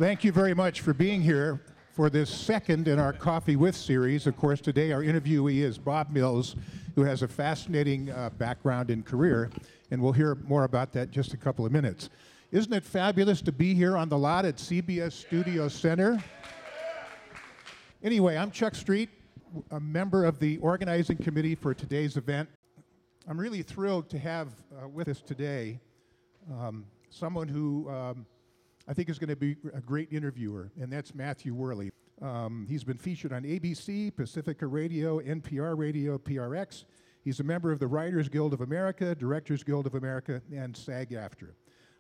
Thank you very much for being here for this second in our Coffee With series. Of course, today our interviewee is Bob Mills, who has a fascinating background and career, and we'll hear more about that in just a couple of minutes. Isn't it fabulous to be here on the lot at CBS Studio Center? Anyway, I'm Chuck Street, a member of the organizing committee for today's event. I'm really thrilled to have with us today someone who I think is going to be a great interviewer, and that's Matthew Worley. He's been featured on ABC, Pacifica Radio, NPR Radio, PRX. He's a member of the Writers Guild of America, Directors Guild of America, and SAG-AFTRA.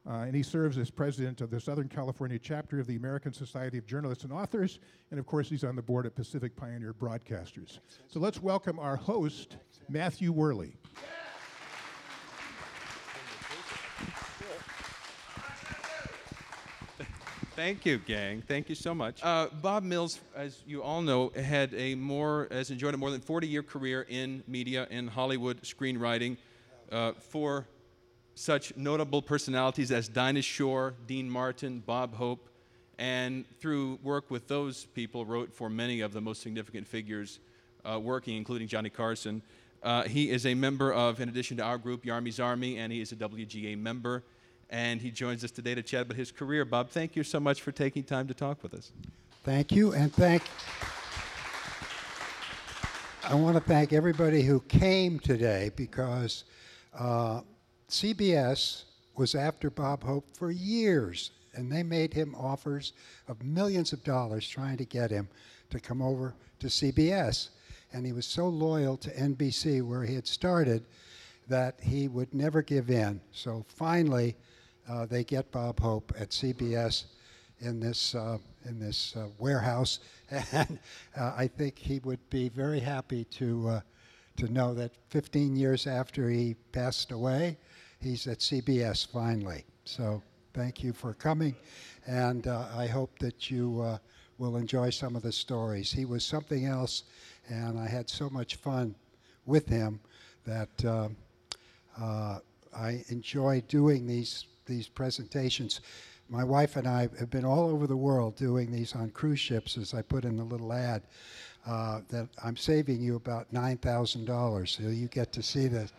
And he serves as president of the Southern California chapter of the American Society of Journalists and Authors, and of course he's on the board of Pacific Pioneer Broadcasters. So let's welcome our host, Matthew Worley. Thank you, gang. Thank you so much. Bob Mills, as you all know, has enjoyed a more than 40-year career in media and Hollywood screenwriting for such notable personalities as Dinah Shore, Dean Martin, Bob Hope, and through work with those people, wrote for many of the most significant figures working, including Johnny Carson. He is a member of, in addition to our group, Yarmy's Army, and he is a WGA member. And he joins us today to chat about his career. Bob, thank you so much for taking time to talk with us. Thank you, and I want to thank everybody who came today, because CBS was after Bob Hope for years, and they made him offers of millions of dollars trying to get him to come over to CBS. And he was so loyal to NBC, where he had started, that he would never give in. So finally, they get Bob Hope at CBS in this warehouse, and I think he would be very happy to know that 15 years after he passed away, he's at CBS finally. So thank you for coming, and I hope that you will enjoy some of the stories. He was something else, and I had so much fun with him that I enjoy doing these presentations. My wife and I have been all over the world doing these on cruise ships, as I put in the little ad, that I'm saving you about $9,000, so you get to see this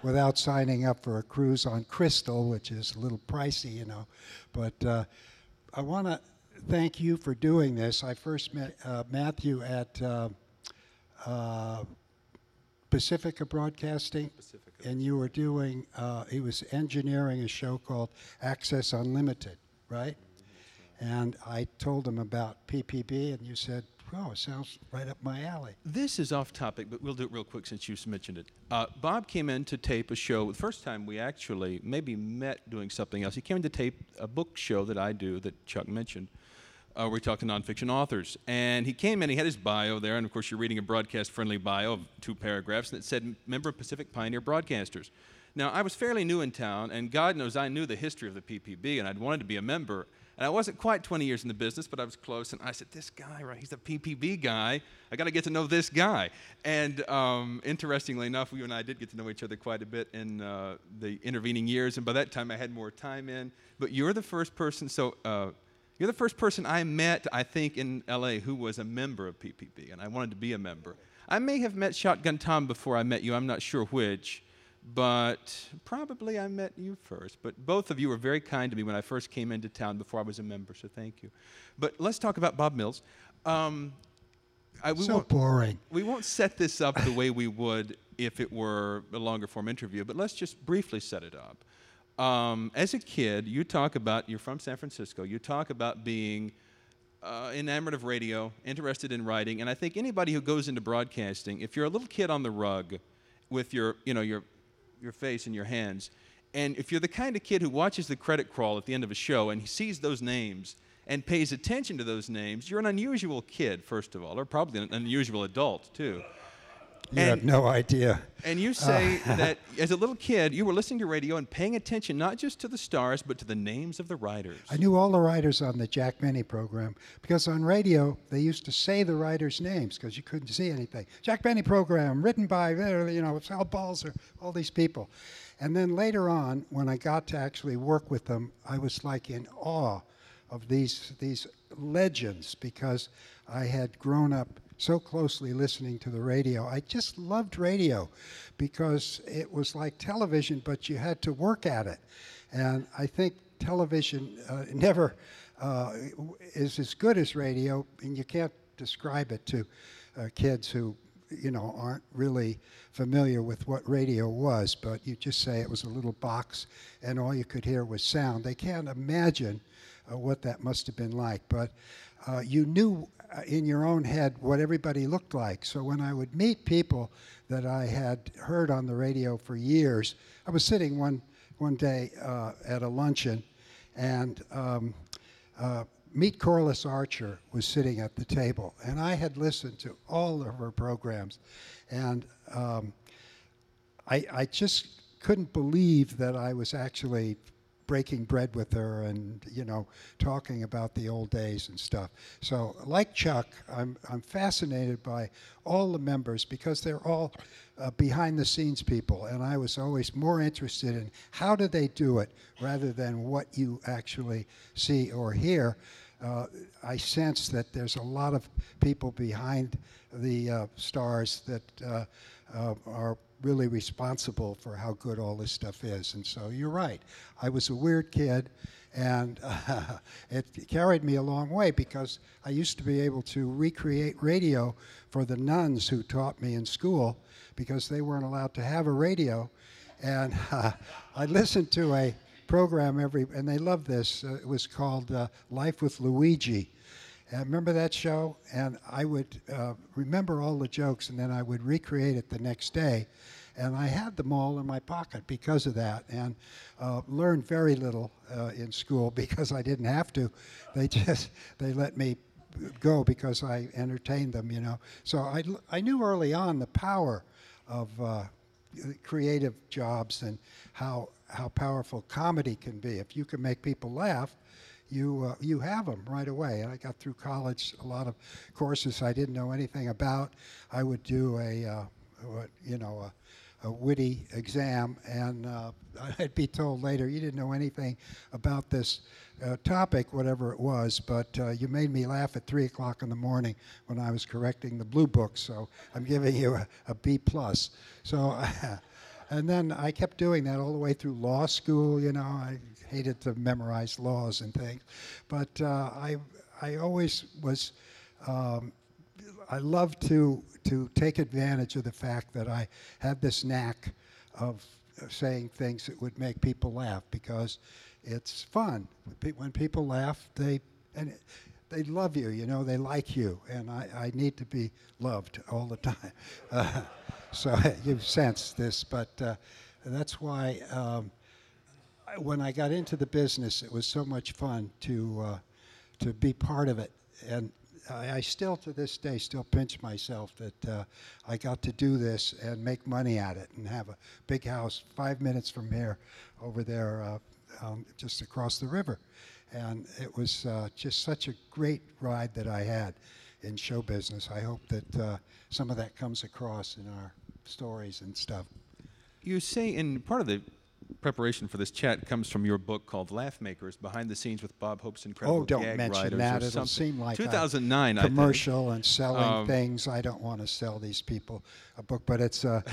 without signing up for a cruise on Crystal, which is a little pricey, you know. But I want to thank you for doing this. I first met Matthew at Pacifica Broadcasting, and you were doing, he was engineering a show called Access Unlimited, right? And I told him about PPB, and you said, oh, it sounds right up my alley. This is off topic, but we'll do it real quick since you mentioned it. Bob came in to tape a show. The first time we actually maybe met doing something else, he came in to tape a book show that I do that Chuck mentioned. We talked to nonfiction authors. And he came in, he had his bio there, and of course you're reading a broadcast-friendly bio of 2 paragraphs, and it said, member of Pacific Pioneer Broadcasters. Now, I was fairly new in town, and God knows I knew the history of the PPB, and I'd wanted to be a member. And I wasn't quite 20 years in the business, but I was close, and I said, this guy, right, he's a PPB guy. I got to get to know this guy. And interestingly enough, you and I did get to know each other quite a bit in the intervening years, and by that time I had more time in. But you're the first person, you're the first person I met, I think, in LA who was a member of PPB, and I wanted to be a member. I may have met Shotgun Tom before I met you, I'm not sure which, but probably I met you first. But both of you were very kind to me when I first came into town before I was a member, so thank you. But let's talk about Bob Mills. Boring. We won't set this up the way we would if it were a longer form interview, but let's just briefly set it up. As a kid, you talk about, you're from San Francisco, you talk about being enamored of radio, interested in writing, and I think anybody who goes into broadcasting, if you're a little kid on the rug with your face in your hands, and if you're the kind of kid who watches the credit crawl at the end of a show and he sees those names and pays attention to those names, you're an unusual kid, first of all, or probably an unusual adult, too. You have no idea. And you say that as a little kid, you were listening to radio and paying attention not just to the stars, but to the names of the writers. I knew all the writers on the Jack Benny program, because on radio, they used to say the writers' names because you couldn't see anything. Jack Benny program, written by, Sal Balzer, all these people. And then later on, when I got to actually work with them, I was like in awe of these legends, because I had grown up so closely listening to the radio. I just loved radio because it was like television, but you had to work at it. And I think television never is as good as radio, and you can't describe it to kids who aren't really familiar with what radio was, but you just say it was a little box and all you could hear was sound. They can't imagine what that must have been like, but you knew in your own head what everybody looked like. So when I would meet people that I had heard on the radio for years, I was sitting one day at a luncheon, and Meet Corliss Archer was sitting at the table, and I had listened to all of her programs, and I just couldn't believe that I was actually breaking bread with her and talking about the old days and stuff. So like Chuck, I'm fascinated by all the members because they're all behind the scenes people, and I was always more interested in how do they do it rather than what you actually see or hear. I sense that there's a lot of people behind the stars that are really responsible for how good all this stuff is. And so you're right. I was a weird kid, and it carried me a long way because I used to be able to recreate radio for the nuns who taught me in school because they weren't allowed to have a radio. And I listened to a program and they loved this. It was called Life with Luigi. And remember that show? And I would remember all the jokes, and then I would recreate it the next day. And I had them all in my pocket because of that, and learned very little in school because I didn't have to. They let me go because I entertained them, So I knew early on the power of creative jobs and how powerful comedy can be. If you can make people laugh, you have them right away. And I got through college, a lot of courses I didn't know anything about. I would do a witty exam, and I'd be told later, you didn't know anything about this topic, whatever it was, but you made me laugh at 3 o'clock in the morning when I was correcting the blue book, so I'm giving you a B+. So, and then I kept doing that all the way through law school. I hated to memorize laws and things, but I always was. I love to take advantage of the fact that I had this knack of saying things that would make people laugh because it's fun. When people laugh, they love you. They like you, and I need to be loved all the time. So you've sensed this, but that's why when I got into the business, it was so much fun to be part of it. And I still, to this day, still pinch myself that I got to do this and make money at it and have a big house 5 minutes from here over there just across the river. And it was just such a great ride that I had in show business. I hope that some of that comes across in our stories and stuff. You say in part of the preparation for this chat comes from your book called Laugh Makers, Behind the Scenes with Bob Hope's Incredible Gag Writers. Oh, don't mention that. It'll seem like 2009, a commercial and selling things. I don't want to sell these people a book, but it's a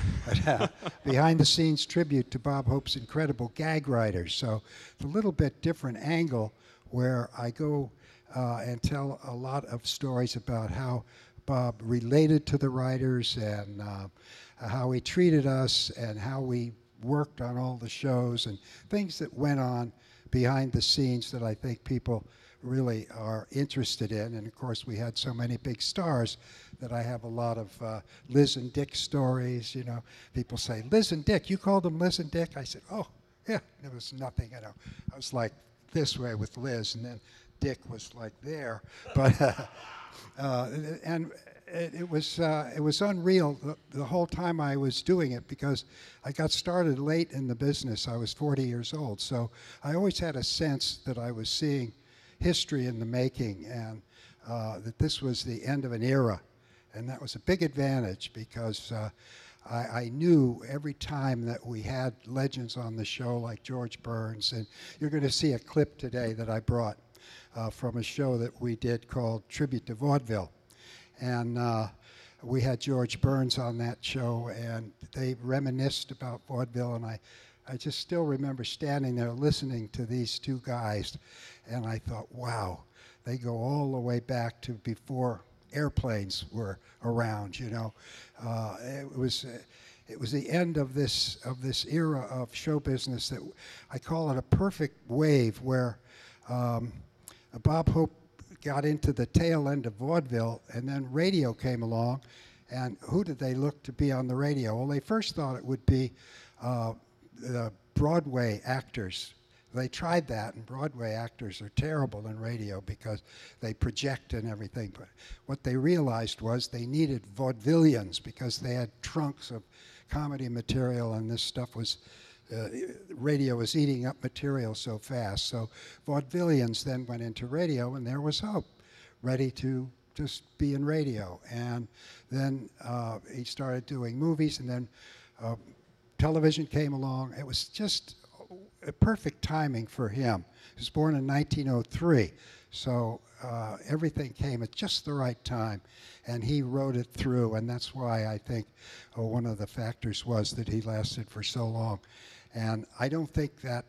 behind the scenes tribute to Bob Hope's Incredible Gag Writers. So it's a little bit different angle where I go and tell a lot of stories about how Bob related to the writers and how he treated us and how we worked on all the shows and things that went on behind the scenes that I think people really are interested in. And of course, we had so many big stars that I have a lot of Liz and Dick stories. People say, Liz and Dick, you called them Liz and Dick? I said, oh, yeah, it was nothing. I was like this way with Liz, and then Dick was like there. But and it was unreal the whole time I was doing it because I got started late in the business. I was 40 years old, so I always had a sense that I was seeing history in the making and that this was the end of an era, and that was a big advantage because I knew every time that we had legends on the show like George Burns, and you're going to see a clip today that I brought from a show that we did called Tribute to Vaudeville. And we had George Burns on that show, and they reminisced about vaudeville, and I just still remember standing there listening to these two guys, and I thought, wow, they go all the way back to before airplanes were around, you know. It was the end of this era of show business that I call it a perfect wave, where Bob Hope got into the tail end of vaudeville, and then radio came along, and who did they look to be on the radio? Well, they first thought it would be the Broadway actors. They tried that, and Broadway actors are terrible in radio because they project and everything. But what they realized was they needed vaudevillians because they had trunks of comedy material, and this stuff was, radio was eating up material so fast. So vaudevillians then went into radio, and there was Hope, ready to just be in radio. And then he started doing movies, and then television came along. It was just a perfect timing for him. He was born in 1903, so everything came at just the right time, and he rode it through, and that's why I think one of the factors was that he lasted for so long. And I don't think that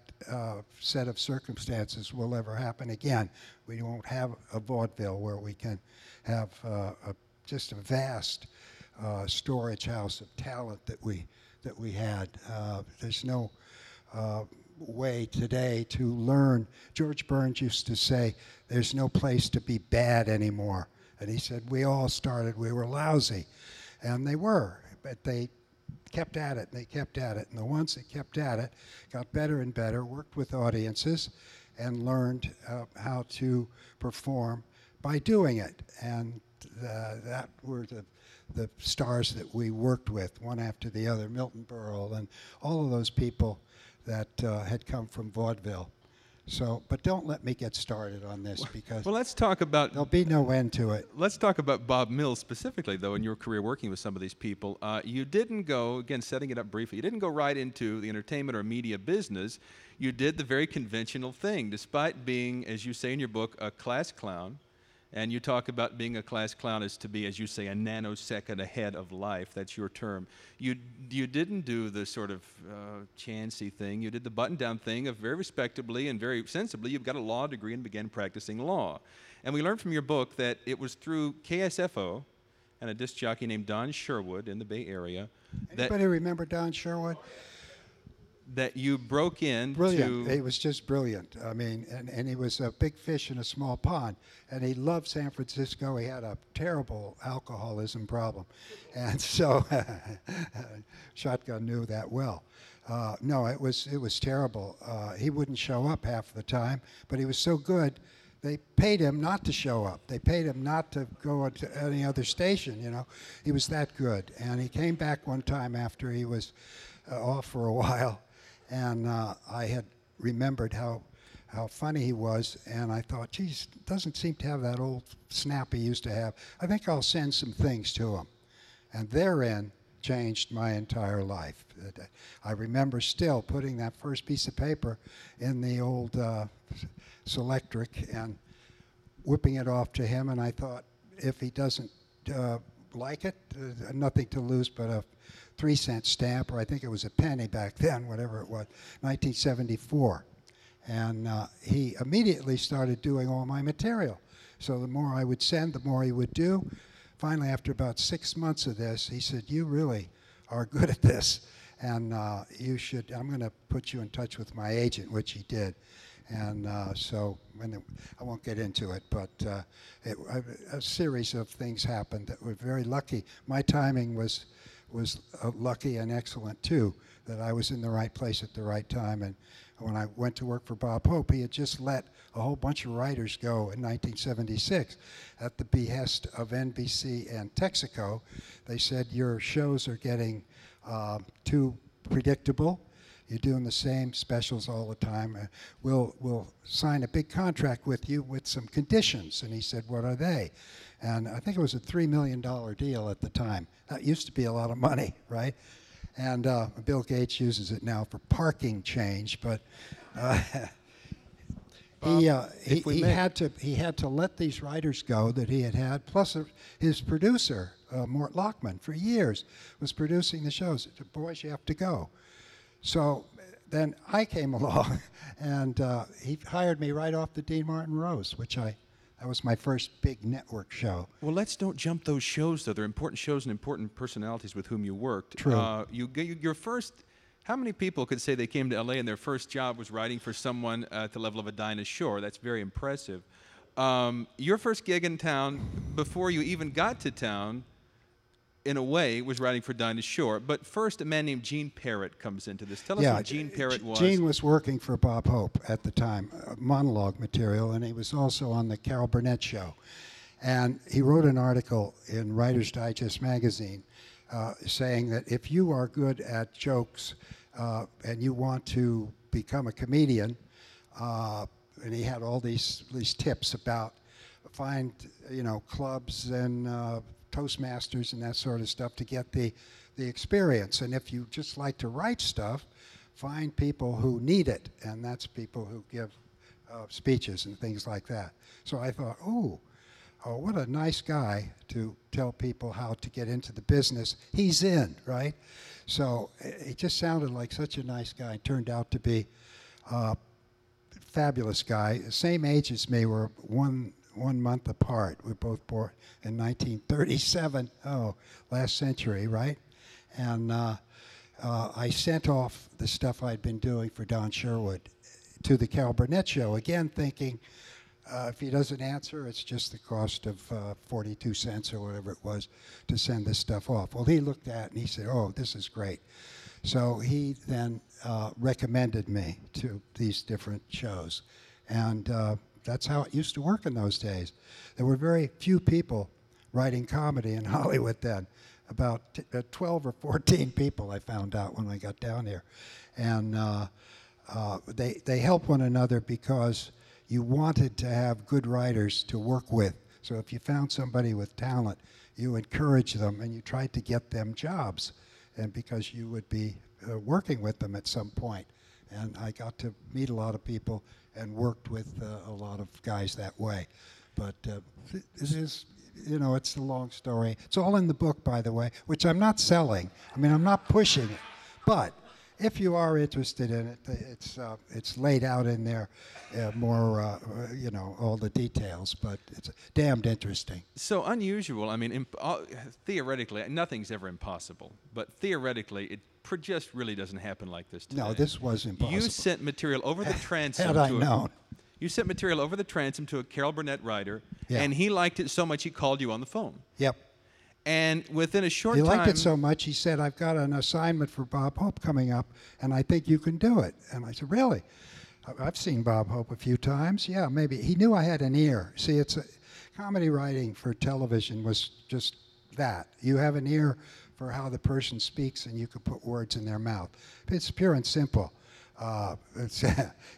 set of circumstances will ever happen again. We won't have a vaudeville where we can have just a vast storage house of talent that we had. There's no way today to learn. George Burns used to say, there's no place to be bad anymore. And he said, we all started, we were lousy. And they were, but they kept at it, and they kept at it. And the ones that kept at it got better and better, worked with audiences, and learned how to perform by doing it. And that were the stars that we worked with, one after the other, Milton Berle and all of those people that had come from vaudeville. So, but don't let me get started on this, because well, let's talk about, there'll be no end to it. let's talk about Bob Mills specifically, though, in your career working with some of these people. You didn't go, again, setting it up briefly, you didn't go right into the entertainment or media business. You did the very conventional thing, despite being, as you say in your book, a class clown. And you talk about being a class clown is to be, as you say, a nanosecond ahead of life. That's your term. You didn't do the sort of chancy thing. You did the button-down thing of very respectably and very sensibly. You've got a law degree and began practicing law. And we learned from your book that it was through KSFO and a disc jockey named Don Sherwood in the Bay Area. Anybody remember Don Sherwood? That you broke in. Brilliant. He was just brilliant. I mean, and he was a big fish in a small pond. And he loved San Francisco. He had a terrible alcoholism problem. And so Shotgun knew that well. No, it was terrible. He wouldn't show up half the time, but he was so good, they paid him not to show up. They paid him not to go to any other station, you know. He was that good. And he came back one time after he was off for a while. And I had remembered how funny he was, and I thought, geez, doesn't seem to have that old snap he used to have. I think I'll send some things to him. And therein changed my entire life. I remember still putting that first piece of paper in the old Selectric and whipping it off to him, and I thought, if he doesn't like it, nothing to lose but a 3-cent stamp, or I think it was a penny back then, whatever it was, 1974. And he immediately started doing all my material. So the more I would send, the more he would do. Finally, after about 6 months of this, he said, you really are good at this, and you should, I'm going to put you in touch with my agent, which he did. And so I won't get into it, but a series of things happened that were very lucky. My timing was lucky and excellent too, that I was in the right place at the right time. And when I went to work for Bob Hope, he had just let a whole bunch of writers go in 1976 at the behest of NBC and Texaco. They said, your shows are getting too predictable. You're doing the same specials all the time. We'll sign a big contract with you with some conditions. And he said, what are they? And I think it was a $3 million deal at the time. That used to be a lot of money, right? And Bill Gates uses it now for parking change. But Bob, if we may. He had to let these writers go that he had. Plus, his producer, Mort Lockman, for years was producing the shows. He said, "Boys, you have to go." So then I came along, and he hired me right off the Dean Martin Rose, that was my first big network show. Well, let's don't jump those shows, though. They're important shows and important personalities with whom you worked. True. Your first, how many people could say they came to L.A. and their first job was writing for someone at the level of a Dinah Shore? That's very impressive. Your first gig in town, before you even got to town, in a way, was writing for Dinah Shore. But first, a man named Gene Parrott comes into this. Tell us who Gene Parrott was. Gene was working for Bob Hope at the time, monologue material, and he was also on the Carol Burnett show. And he wrote an article in Writer's Digest magazine saying that if you are good at jokes and you want to become a comedian, and he had all these tips about find clubs and Toastmasters and that sort of stuff to get the experience. And if you just like to write stuff, find people who need it, and that's people who give speeches and things like that. So I thought, oh, what a nice guy to tell people how to get into the business he's in, right? So it just sounded like such a nice guy. Turned out to be a fabulous guy. Same age as me. We're one month apart. We were both born in 1937. Oh, last century, right? And I sent off the stuff I'd been doing for Don Sherwood to the Carol Burnett show, again thinking if he doesn't answer, it's just the cost of 42 cents or whatever it was to send this stuff off. Well, he looked at it and he said, "Oh, this is great." So he then recommended me to these different shows. And that's how it used to work in those days. There were very few people writing comedy in Hollywood then. About 12 or 14 people I found out when I got down here. And they helped one another because you wanted to have good writers to work with. So if you found somebody with talent, you encouraged them and you tried to get them jobs. And because you would be working with them at some point. And I got to meet a lot of people and worked with a lot of guys that way. But this is, it's a long story. It's all in the book, by the way, which I'm not selling. I mean, I'm not pushing it. But if you are interested in it, it's laid out in there more, all the details. But it's damned interesting. So unusual. I mean, theoretically, nothing's ever impossible. But theoretically, it just really doesn't happen like this today. No, this was impossible. You sent material over the transom. Had I known. You sent material over the transom to a Carol Burnett writer, yeah. And he liked it so much he called you on the phone. Yep. And within a short time... He liked it so much, he said, "I've got an assignment for Bob Hope coming up, and I think you can do it." And I said, "Really?" "I've seen Bob Hope a few times." "Yeah, maybe." He knew I had an ear. See, comedy writing for television was just that. You have an ear for how the person speaks, and you can put words in their mouth. It's pure and simple. You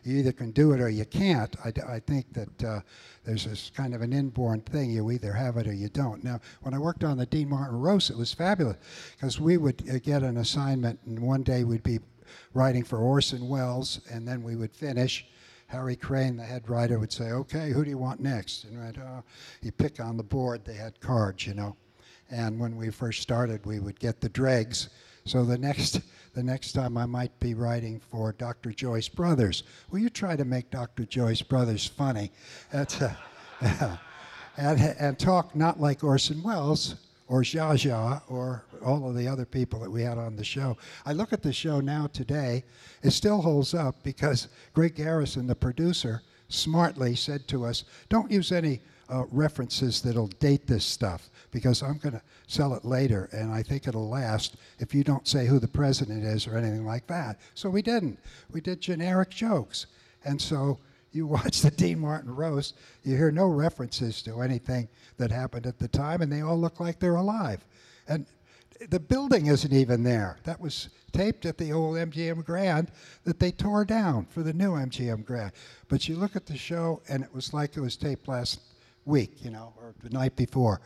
either can do it or you can't. I think that there's this kind of an inborn thing. You either have it or you don't. Now, when I worked on the Dean Martin roast, it was fabulous because we would get an assignment, and one day we'd be writing for Orson Welles, and then we would finish. Harry Crane, the head writer, would say, "Okay, who do you want next?" And you pick on the board. They had cards, And when we first started, we would get the dregs. So the next time I might be writing for Dr. Joyce Brothers. Will you try to make Dr. Joyce Brothers funny? That's and talk not like Orson Welles or Zsa Zsa or all of the other people that we had on the show. I look at the show now today. It still holds up because Greg Garrison, the producer, smartly said to us, "Don't use any references that'll date this stuff because I'm going to sell it later, and I think it'll last if you don't say who the president is or anything like that." So we didn't. We did generic jokes. And so you watch the Dean Martin roast, you hear no references to anything that happened at the time, and they all look like they're alive. And the building isn't even there. That was taped at the old MGM Grand that they tore down for the new MGM Grand. But you look at the show, and it was like it was taped last week, or the night before.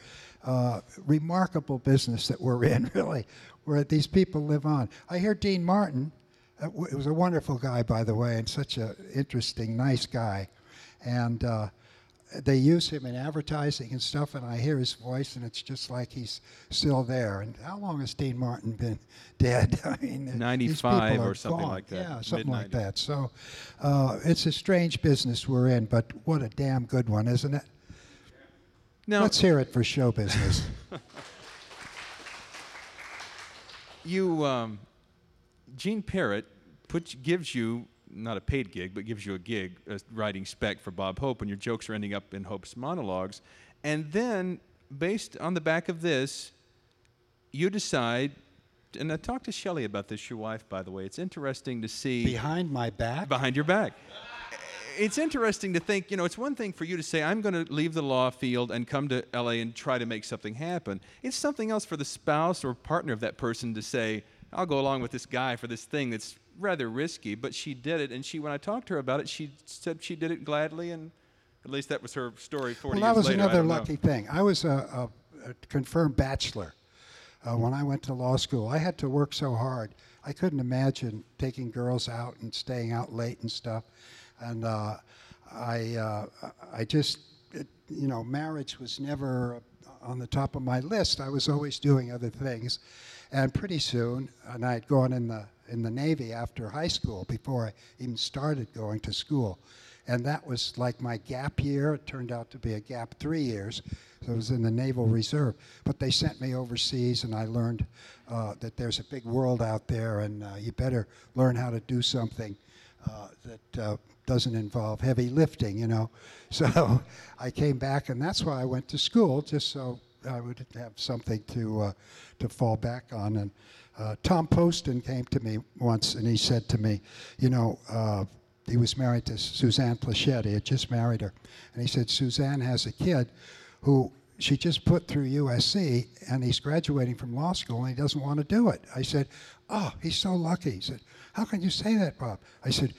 Remarkable business that we're in, really, where these people live on. I hear Dean Martin, it was a wonderful guy, by the way, and such an interesting, nice guy. And they use him in advertising and stuff, and I hear his voice, and it's just like he's still there. And how long has Dean Martin been dead? I mean, these 95 people are or something gone. like that. Yeah, something like Mid-90s. that. So it's a strange business we're in, but what a damn good one, isn't it? Now, Let's hear it for show business. Gene Parrott gives you, not a paid gig, but gives you a gig writing spec for Bob Hope, and your jokes are ending up in Hope's monologues. And then, based on the back of this, you decide, and I talked to Shelley about this, your wife, by the way. It's interesting to see... Behind my back? Behind your back. It's interesting to think, it's one thing for you to say, I'm going to leave the law field and come to L.A. and try to make something happen. It's something else for the spouse or partner of that person to say, I'll go along with this guy for this thing that's rather risky, but she did it, and when I talked to her about it, she said she did it gladly, and at least that was her story 40 years later. Well, that was I another don't know. lucky thing. I was a confirmed bachelor when I went to law school. I had to work so hard. I couldn't imagine taking girls out and staying out late and stuff. And I just, marriage was never on the top of my list. I was always doing other things. And pretty soon, and I had gone in the Navy after high school, before I even started going to school. And that was like my gap year. It turned out to be a gap 3 years. So I was in the Naval Reserve. But they sent me overseas, and I learned that there's a big world out there, and you better learn how to do something that doesn't involve heavy lifting, So I came back, and that's why I went to school, just so I would have something to fall back on. And Tom Poston came to me once, and he said to me, he was married to Suzanne Plachette. He had just married her. And he said, Suzanne has a kid who she just put through USC, and he's graduating from law school, and he doesn't want to do it. I said, oh, he's so lucky. He said, how can you say that, Bob? I said,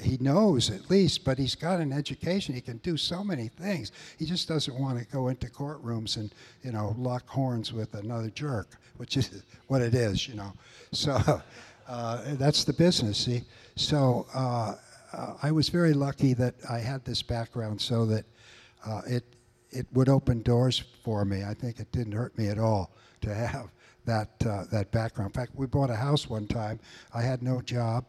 he knows at least, but he's got an education. He can do so many things. He just doesn't want to go into courtrooms and, lock horns with another jerk, which is what it is, So that's the business, see? So I was very lucky that I had this background so that it would open doors for me. I think it didn't hurt me at all to have that background. In fact, we bought a house one time. I had no job.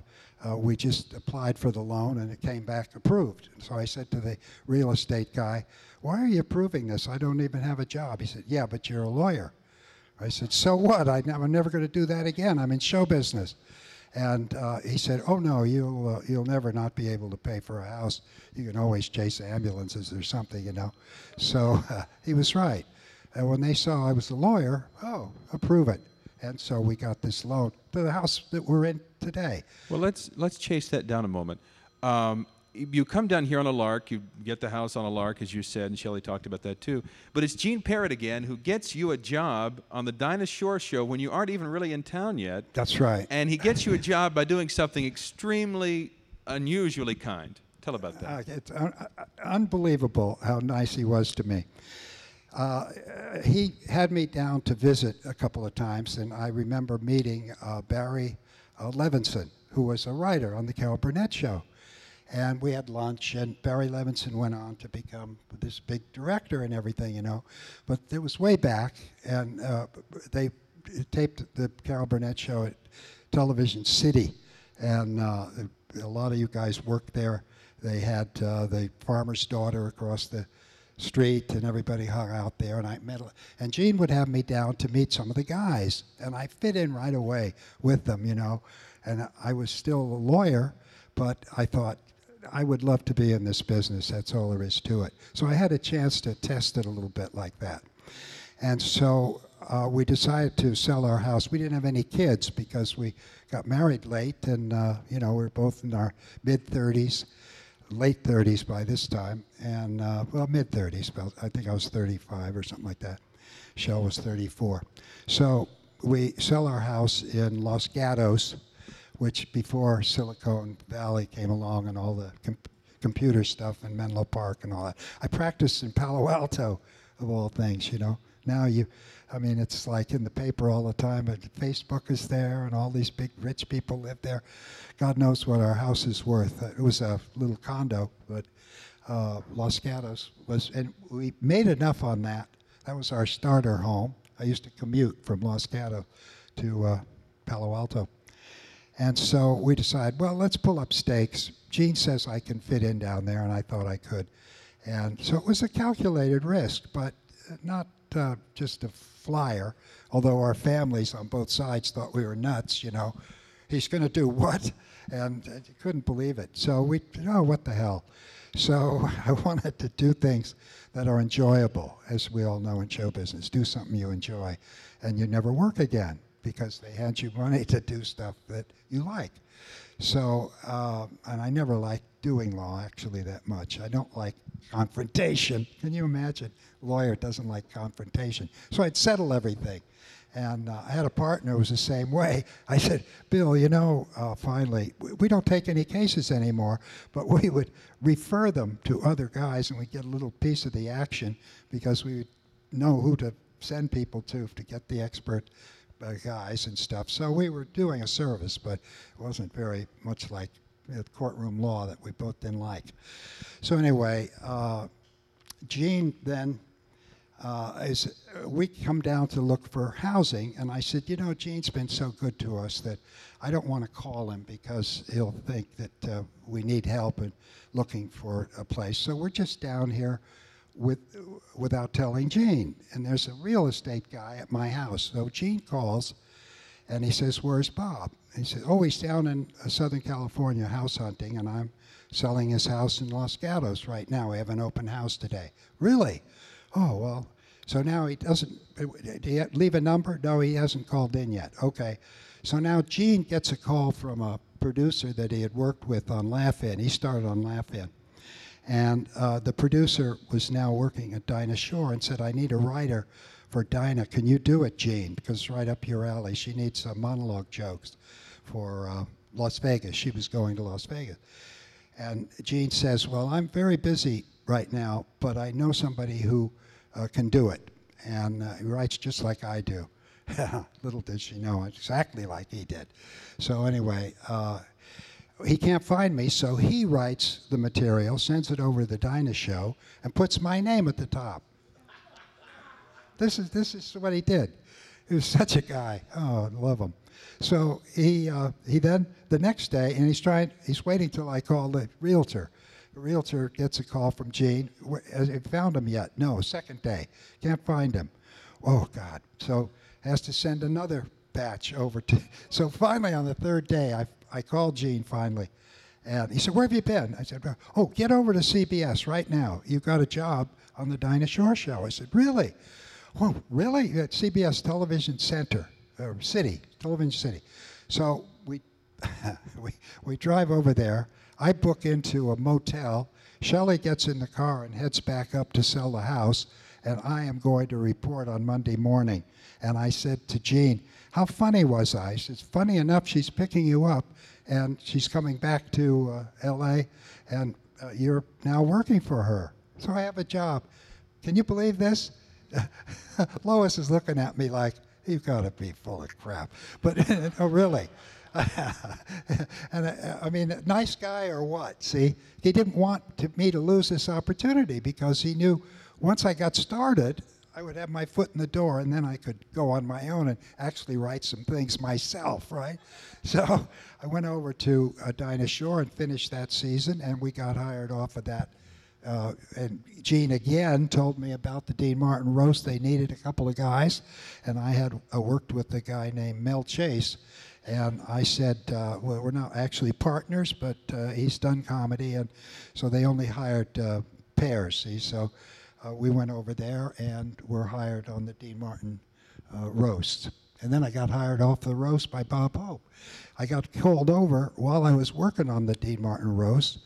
We just applied for the loan, and it came back approved. So I said to the real estate guy, why are you approving this? I don't even have a job. He said, yeah, but you're a lawyer. I said, so what? I'm never going to do that again. I'm in show business. And he said, oh, no, you'll never not be able to pay for a house. You can always chase ambulances or something, So he was right. And when they saw I was a lawyer, approve it. And so we got this loan to the house that we're in today. Well, let's chase that down a moment. You come down here on a lark. You get the house on a lark, as you said, and Shelley talked about that too. But it's Gene Parrott again who gets you a job on the Dinah Shore show when you aren't even really in town yet. That's right. And he gets you a job by doing something extremely unusually kind. Tell about that. It's unbelievable how nice he was to me. He had me down to visit a couple of times, and I remember meeting Barry Levinson, who was a writer on the Carol Burnett show. And we had lunch, and Barry Levinson went on to become this big director and everything, But it was way back, and they taped the Carol Burnett show at Television City, and a lot of you guys worked there. They had the farmer's daughter across the street, and everybody hung out there, and I met, and Gene would have me down to meet some of the guys, and I fit in right away with them, and I was still a lawyer, but I thought I would love to be in this business. That's all there is to it. So I had a chance to test it a little bit like that, and so we decided to sell our house. We didn't have any kids because we got married late, and we were both in our mid-30s. Late 30s by this time, and mid-30s. I think I was 35 or something like that. Shell was 34. So we sell our house in Los Gatos, which before Silicon Valley came along and all the computer stuff in Menlo Park and all that. I practiced in Palo Alto, of all things, Now I mean, it's like in the paper all the time, but Facebook is there, and all these big rich people live there. God knows what our house is worth. It was a little condo, but Los Gatos was, and we made enough on that. That was our starter home. I used to commute from Los Gatos to Palo Alto. And so we decided, well, let's pull up stakes. Gene says I can fit in down there, and I thought I could. And so it was a calculated risk, but not just a flyer, although our families on both sides thought we were nuts, He's going to do what? And you couldn't believe it. So what the hell? So I wanted to do things that are enjoyable, as we all know in show business. Do something you enjoy, and you never work again because they hand you money to do stuff that you like. So, and I never liked doing law, actually, that much. I don't like confrontation. Can you imagine? A lawyer doesn't like confrontation. So I'd settle everything. And I had a partner who was the same way. I said, Bill, finally, we don't take any cases anymore, but we would refer them to other guys, and we'd get a little piece of the action because we would know who to send people to get the expert guys and stuff. So we were doing a service, but it wasn't very much like courtroom law that we both didn't like. So anyway, Gene then we come down to look for housing, and I said, Gene's been so good to us that I don't want to call him because he'll think that we need help in looking for a place. So we're just down here without telling Gene. And there's a real estate guy at my house. So Gene calls, and he says, where's Bob? And he says, he's down in Southern California house hunting, and I'm selling his house in Los Gatos right now. We have an open house today. Really? Oh, well, so now he doesn't, did he leave a number? No, he hasn't called in yet. Okay. So now Gene gets a call from a producer that he had worked with on Laugh-In. He started on Laugh-In. And the producer was now working at Dinah Shore and said, I need a writer for Dinah. Can you do it, Gene? Because it's right up your alley. She needs some monologue jokes for Las Vegas. She was going to Las Vegas. And Gene says, well, I'm very busy right now, but I know somebody who can do it. And he writes just like I do. Little did she know, exactly like he did. So anyway, he can't find me, so he writes the material, sends it over to the Dinah Show, and puts my name at the top. This is what he did. He was such a guy. Oh, I love him. So he then, the next day, and he's waiting till I call the realtor. The realtor gets a call from Gene. Has he found him yet? No, second day. Can't find him. Oh, God. So has to send another batch over to. So finally, on the third day, I called Gene finally. And he said, where have you been? I said, oh, get over to CBS right now. You've got a job on the Dinah Shore show. I said, really? Oh, really? At CBS Television Center, Television City. So we drive over there. I book into a motel. Shelley gets in the car and heads back up to sell the house, and I am going to report on Monday morning. And I said to Gene, how funny was I? She says, funny enough, she's picking you up, and she's coming back to L.A., and you're now working for her. So I have a job. Can you believe this? Lois is looking at me like, you've got to be full of crap. But, oh, really? And I mean, nice guy or what? See, he didn't want me to lose this opportunity because he knew once I got started, I would have my foot in the door, and then I could go on my own and actually write some things myself, right? So I went over to Dinah Shore and finished that season, and we got hired off of that. And Gene again told me about the Dean Martin roast. They needed a couple of guys, and I had worked with a guy named Mel Chase. And I said, well, we're not actually partners, but he's done comedy, and so they only hired pairs, see? So we went over there and were hired on the Dean Martin roast. And then I got hired off the roast by Bob Hope. I got called over while I was working on the Dean Martin roast,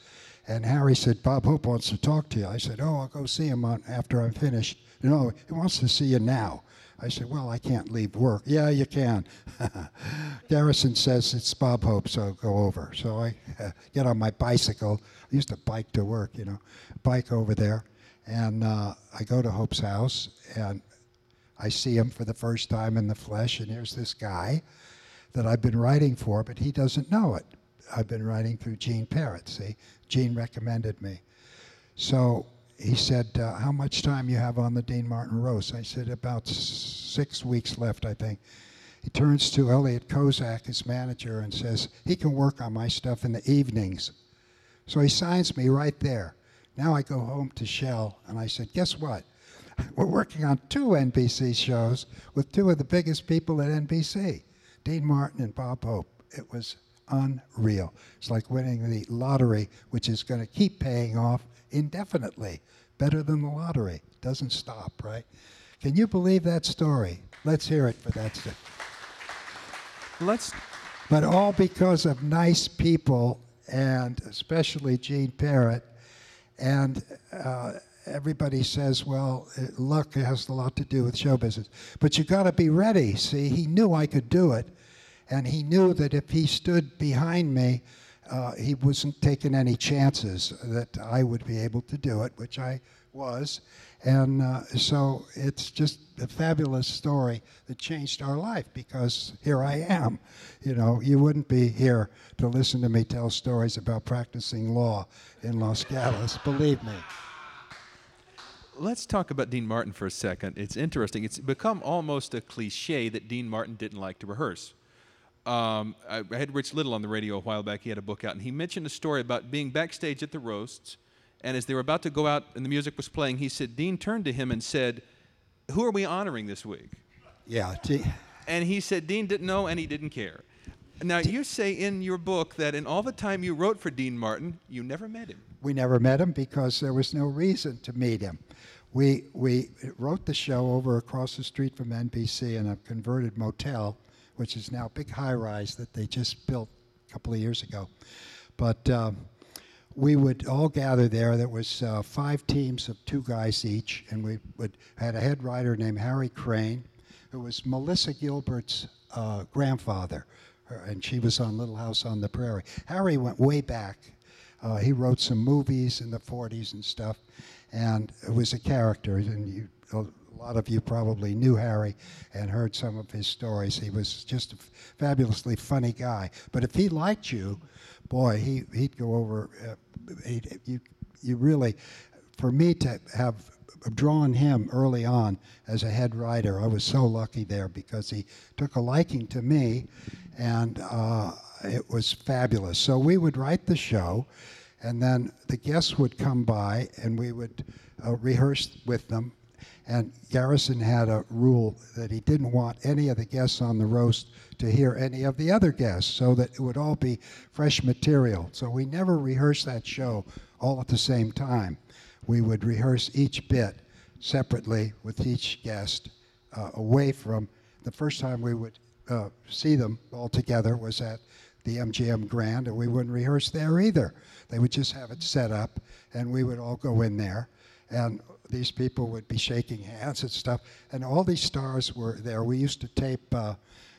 and Harry said, Bob Hope wants to talk to you. I said, oh, I'll go see him after I'm finished. No, he wants to see you now. I said, well, I can't leave work. Yeah, you can. Garrison says it's Bob Hope, so go over. So I get on my bicycle. I used to bike to work, bike over there. And I go to Hope's house, and I see him for the first time in the flesh, and here's this guy that I've been writing for, but he doesn't know it. I've been writing through Gene Parrott, see? Gene recommended me. So he said, how much time you have on the Dean Martin roast? I said, about 6 weeks left, I think. He turns to Elliot Kozak, his manager, and says, he can work on my stuff in the evenings. So he signs me right there. Now I go home to Shell, and I said, guess what? We're working on 2 NBC shows with 2 of the biggest people at NBC, Dean Martin and Bob Hope. It was unreal. It's like winning the lottery, which is going to keep paying off indefinitely. Better than the lottery. Doesn't stop, right? Can you believe that story? Let's hear it for that. But all because of nice people, and especially Gene Parrott. And everybody says, well, luck has a lot to do with show business. But you got to be ready. See, he knew I could do it. And he knew that if he stood behind me, he wasn't taking any chances that I would be able to do it, which I was. And so it's just a fabulous story that changed our life, because here I am. You know, you wouldn't be here to listen to me tell stories about practicing law in Los Gatos, believe me. Let's talk about Dean Martin for a second. It's interesting. It's become almost a cliche that Dean Martin didn't like to rehearse. I had Rich Little on the radio a while back. He had a book out, and he mentioned a story about being backstage at the roasts, and as they were about to go out and the music was playing, he said, Dean turned to him and said, who are we honoring this week? Yeah. And he said Dean didn't know and he didn't care. Now, you say in your book that in all the time you wrote for Dean Martin, you never met him. We never met him because there was no reason to meet him. We wrote the show over across the street from NBC in a converted motel, which is now a big high-rise that they just built a couple of years ago. But we would all gather there. There was 5 teams of 2 guys each, and we had a head writer named Harry Crane, who was Melissa Gilbert's grandfather, and she was on Little House on the Prairie. Harry went way back. He wrote some movies in the 40s and stuff, and it was a character, and a lot of you probably knew Harry and heard some of his stories. He was just a fabulously funny guy. But if he liked you, boy, he'd go over. You really, for me to have drawn him early on as a head writer, I was so lucky there because he took a liking to me, and it was fabulous. So we would write the show, and then the guests would come by, and we would rehearse with them. And Garrison had a rule that he didn't want any of the guests on the roast to hear any of the other guests, so that it would all be fresh material. So we never rehearsed that show all at the same time. We would rehearse each bit separately with each guest, away from the first time we would see them all together was at the MGM Grand, and we wouldn't rehearse there either. They would just have it set up, and we would all go in there, and these people would be shaking hands and stuff, and all these stars were there. We used to tape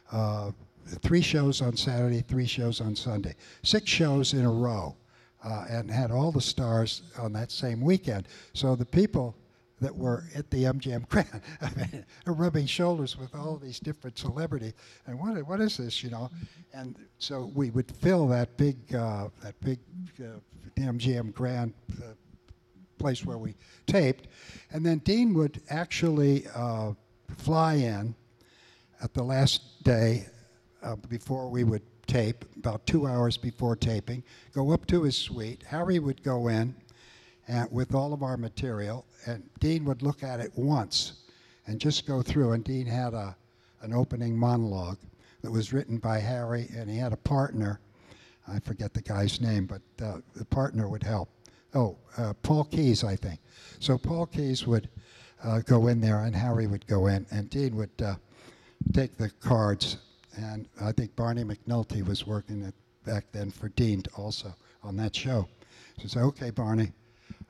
3 shows on Saturday, 3 shows on Sunday, 6 shows in a row, and had all the stars on that same weekend. So the people that were at the MGM Grand, I mean, are rubbing shoulders with all these different celebrities, and what is this, you know? And so we would fill that big MGM Grand place where we taped, and then Dean would actually fly in at the last day before we would tape, about 2 hours before taping, go up to his suite. Harry would go in with all of our material, and Dean would look at it once and just go through, and Dean had an opening monologue that was written by Harry, and he had a partner. I forget the guy's name, but the partner would help. Paul Keyes, I think. So Paul Keyes would go in there, and Harry would go in, and Dean would take the cards, and I think Barney McNulty was working back then for Dean also on that show. So he said, okay, Barney,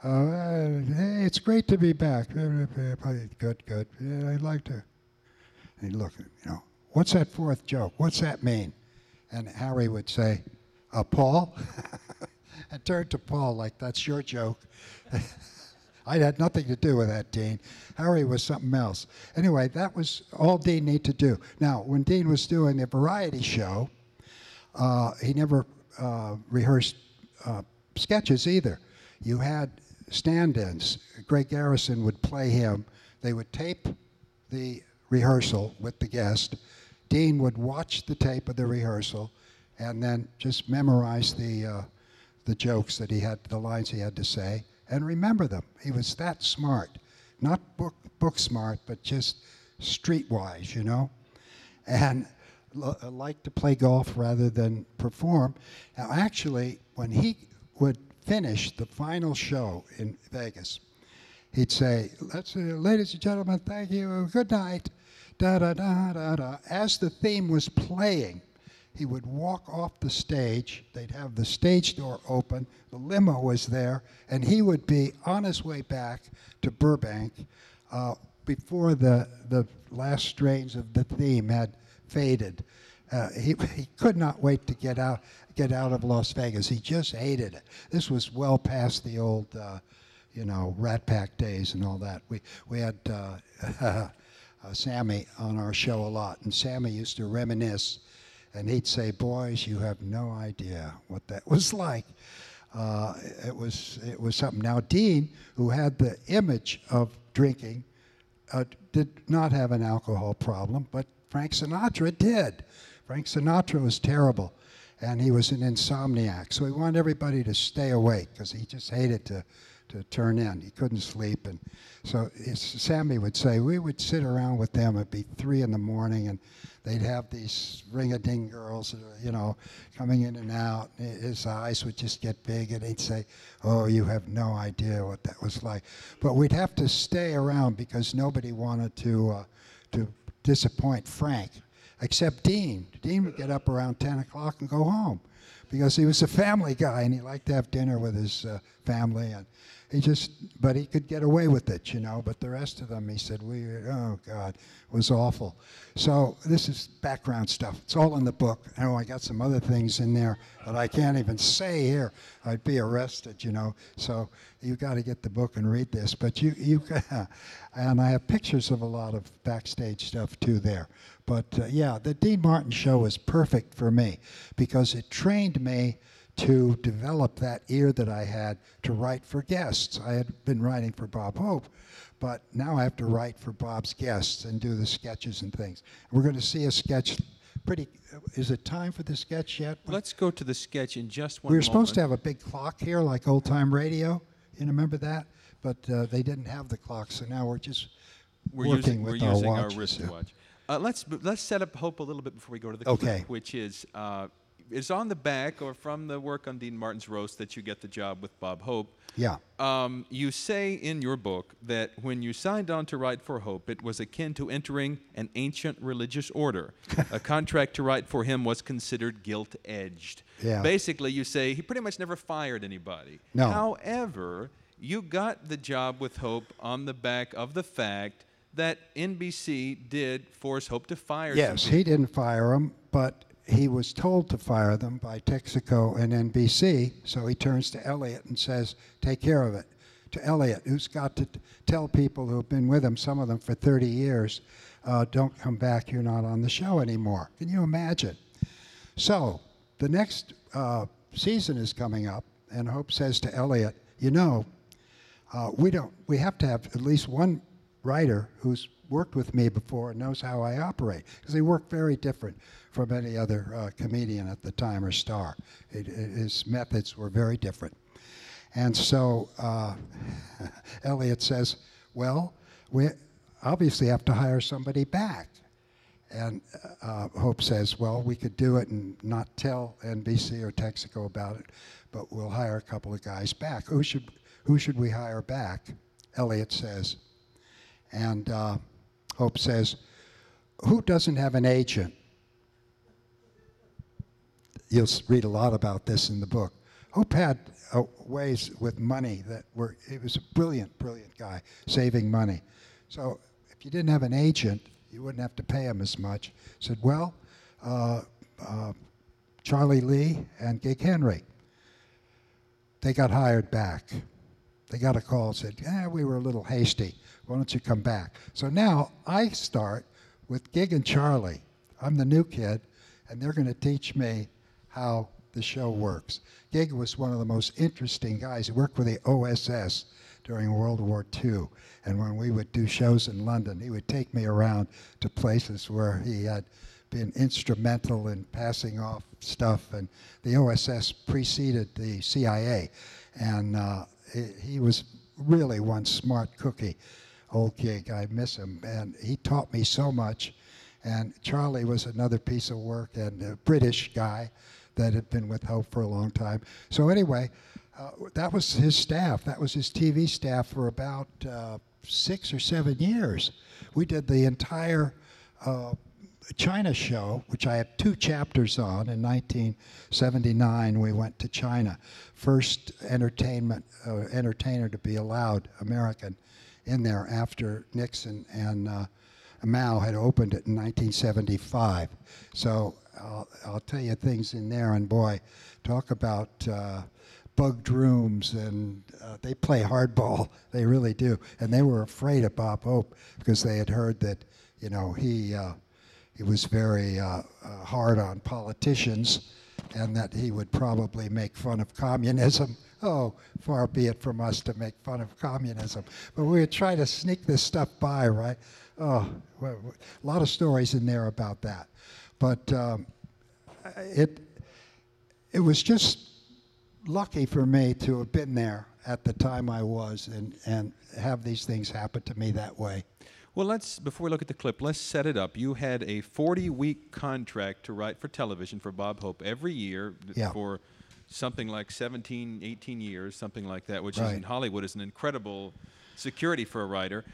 hey, it's great to be back. Good. Yeah, I'd like to. And he'd look, what's that 4th joke? What's that mean? And Harry would say, Paul? And turn to Paul like, that's your joke. I had nothing to do with that, Dean. Harry was something else. Anyway, that was all Dean needed to do. Now, when Dean was doing the variety show, he never rehearsed sketches either. You had stand-ins. Greg Garrison would play him. They would tape the rehearsal with the guest. Dean would watch the tape of the rehearsal and then just memorize the jokes that he had, the lines he had to say, and remember them. He was that smart. Not book smart, but just streetwise, you know? And liked to play golf rather than perform. Now, actually, when he would finish the final show in Vegas, he'd say, ladies and gentlemen, thank you, good night, da-da-da-da-da. As the theme was playing, he would walk off the stage. They'd have the stage door open. The limo was there, and he would be on his way back to Burbank before the last strains of the theme had faded. He could not wait to get out of Las Vegas. He just hated it. This was well past the old, Rat Pack days and all that. We had Sammy on our show a lot, and Sammy used to reminisce. And he'd say, boys, you have no idea what that was like. It was something. Now, Dean, who had the image of drinking, did not have an alcohol problem, but Frank Sinatra did. Frank Sinatra was terrible, and he was an insomniac. So he wanted everybody to stay awake because he just hated to turn in. He couldn't sleep. And so Sammy would say, we would sit around with them. It'd be 3 in the morning, and they'd have these ring-a-ding girls, coming in and out. His eyes would just get big, and he'd say, oh, you have no idea what that was like. But we'd have to stay around because nobody wanted to disappoint Frank, except Dean. Dean would get up around 10 o'clock and go home because he was a family guy, and he liked to have dinner with his family. And but he could get away with it, But the rest of them, he said, oh, God, it was awful. So this is background stuff. It's all in the book. I got some other things in there that I can't even say here. I'd be arrested, So you got to get the book and read this. But and I have pictures of a lot of backstage stuff, too, there. But, the Dean Martin show was perfect for me because it trained me to develop that ear that I had to write for guests. I had been writing for Bob Hope, but now I have to write for Bob's guests and do the sketches and things. We're going to see a sketch. Is it time for the sketch yet? Let's go to the sketch in just one We were moment. supposed to have a big clock here like old-time radio. You remember that? But they didn't have the clock, so now we're just working with our using watches. our wristwatch. Let's set up Hope a little bit before we go to the Okay. clip, which is it's on the back or from the work on Dean Martin's roast that you get the job with Bob Hope. Yeah. You say in your book that when you signed on to write for Hope, it was akin to entering an ancient religious order. A contract to write for him was considered guilt-edged. Yeah. Basically, you say he pretty much never fired anybody. No. However, you got the job with Hope on the back of the fact that NBC did force Hope to fire Yes, some he didn't fire them, but he was told to fire them by Texaco and NBC, so he turns to Elliot and says, take care of it. To Elliot, who's got to tell people who have been with him, some of them for 30 years, don't come back, you're not on the show anymore. Can you imagine? So the next season is coming up, and Hope says to Elliot, we have to have at least one writer who's worked with me before and knows how I operate, because he worked very different from any other comedian at the time or star. His methods were very different. And so Elliot says, well, we obviously have to hire somebody back. And Hope says, well, we could do it and not tell NBC or Texaco about it, but we'll hire a couple of guys back. Who should we hire back? Elliot says. And Hope says, who doesn't have an agent? You'll read a lot about this in the book. Hope had ways with money he was a brilliant, brilliant guy, saving money. So if you didn't have an agent, you wouldn't have to pay him as much. Said, well, Charlie Lee and Gig Henry, they got hired back. they got a call and said, we were a little hasty. Why don't you come back? So now I start with Gig and Charlie. I'm the new kid, and they're going to teach me how the show works. Gig was one of the most interesting guys. He worked with the OSS during World War II. And when we would do shows in London, he would take me around to places where he had been instrumental in passing off stuff. And the OSS preceded the CIA. And he was really one smart cookie, old Gig. I miss him. And he taught me so much. And Charlie was another piece of work, and a British guy that had been with Hope for a long time. So anyway, that was his staff. That was his TV staff for about 6 or 7 years. We did the entire China show, which I have 2 chapters on. In 1979, we went to China. First entertainer to be allowed, American, in there after Nixon and Mao had opened it in 1975. So I'll tell you things in there, and boy, talk about bugged rooms, and they play hardball. They really do. And they were afraid of Bob Hope because they had heard that, you know, he was very hard on politicians, and that he would probably make fun of communism. Oh, far be it from us to make fun of communism. But we would try to sneak this stuff by, right? Oh, well, a lot of stories in there about that. But it was just lucky for me to have been there at the time I was and have these things happen to me that way. Well, before we look at the clip, let's set it up. You had a 40-week contract to write for television for Bob Hope every year for something like 17, 18 years, something like that, which is in Hollywood is an incredible security for a writer.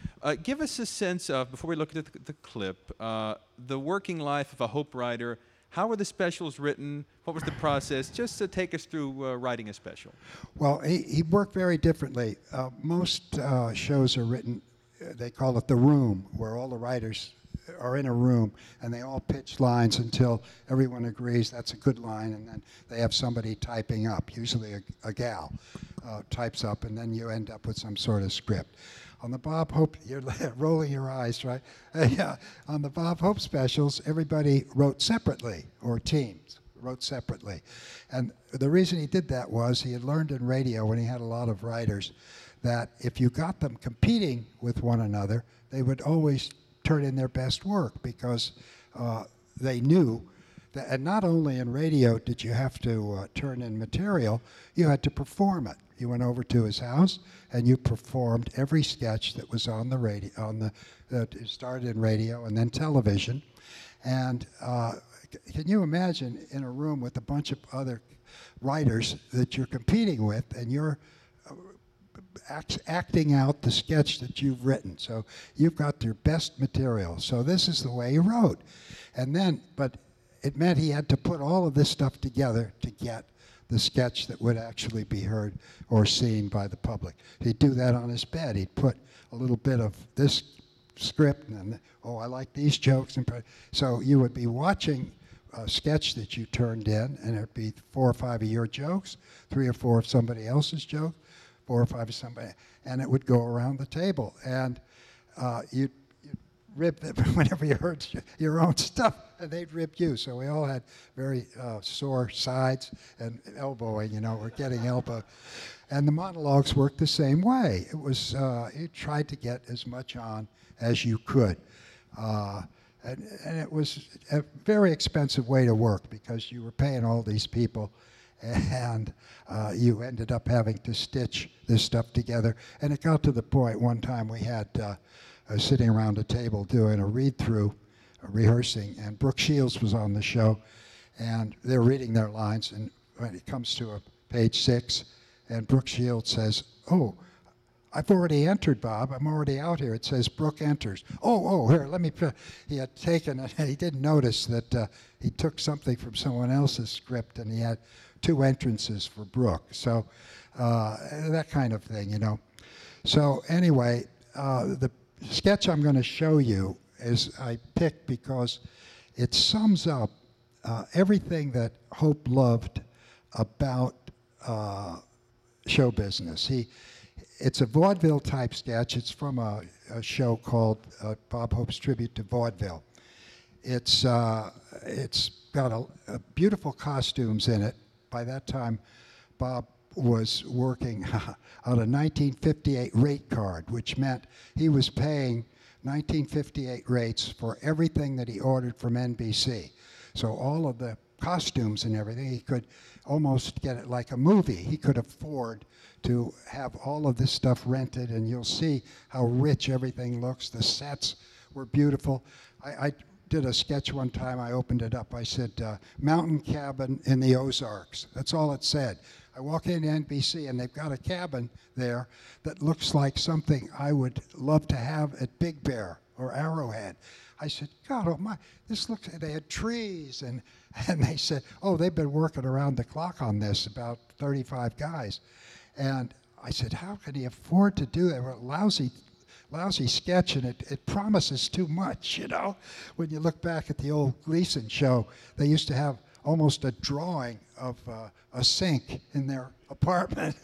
Give us a sense of, before we look at the clip, the working life of a Hope writer. How were the specials written? What was the process? Just to take us through writing a special. Well, he worked very differently. Most shows are written, they call it the room, where all the writers are in a room and they all pitch lines until everyone agrees that's a good line, and then they have somebody typing up, usually a gal types up, and then you end up with some sort of script. On the Bob Hope, you're rolling your eyes, right? Yeah. On the Bob Hope specials, everybody wrote separately, or teams wrote separately. And the reason he did that was he had learned in radio, when he had a lot of writers, that if you got them competing with one another, they would always turn in their best work, because they knew that, and not only in radio did you have to turn in material, you had to perform it. You went over to his house and you performed every sketch that was on the radio, that started in radio and then television. And can you imagine in a room with a bunch of other writers that you're competing with, and you're acting out the sketch that you've written? So you've got your best material. So this is the way he wrote. And then, but it meant he had to put all of this stuff together to get the sketch that would actually be heard or seen by the public. He'd do that on his bed. He'd put a little bit of this script, and then, oh, I like these jokes. And so you would be watching a sketch that you turned in, and it'd be 4 or 5 of your jokes, 3 or 4 of somebody else's jokes, 4 or 5 of somebody, and it would go around the table. And you'd rib them whenever you heard your own stuff, and they'd rib you. So we all had very sore sides and elbowing, you know, we're getting elbowed. And the monologues worked the same way. It was, you tried to get as much on as you could. And it was a very expensive way to work, because you were paying all these people, and you ended up having to stitch this stuff together. And it got to the point one time we had sitting around a table doing a read-through, rehearsing, and Brooke Shields was on the show, and they're reading their lines, and when it comes to page 6, and Brooke Shields says, "Oh, I've already entered, Bob. I'm already out here. It says Brooke enters." Oh, here, let me put. He had taken it, and he didn't notice that he took something from someone else's script, and he had 2 entrances for Brooke. So that kind of thing, you know. So anyway, the sketch I'm going to show you is I picked because it sums up everything that Hope loved about show business. it's a vaudeville type sketch. It's from a show called Bob Hope's Tribute to Vaudeville. It's got a beautiful costumes in it. By that time, Bob was working on a 1958 rate card, which meant he was paying 1958 rates for everything that he ordered from NBC. So all of the costumes and everything, he could almost get it like a movie. He could afford to have all of this stuff rented, and you'll see how rich everything looks. The sets were beautiful. I did a sketch one time. I opened it up. I said, mountain cabin in the Ozarks. That's all it said. I walk into NBC, and they've got a cabin there that looks like something I would love to have at Big Bear or Arrowhead. I said, God, oh my, this looks, they had trees, and they said, oh, they've been working around the clock on this, about 35 guys. And I said, how can he afford to do that? Well, lousy sketch, and it promises too much, you know? When you look back at the old Gleason show, they used to have almost a drawing of a sink in their apartment.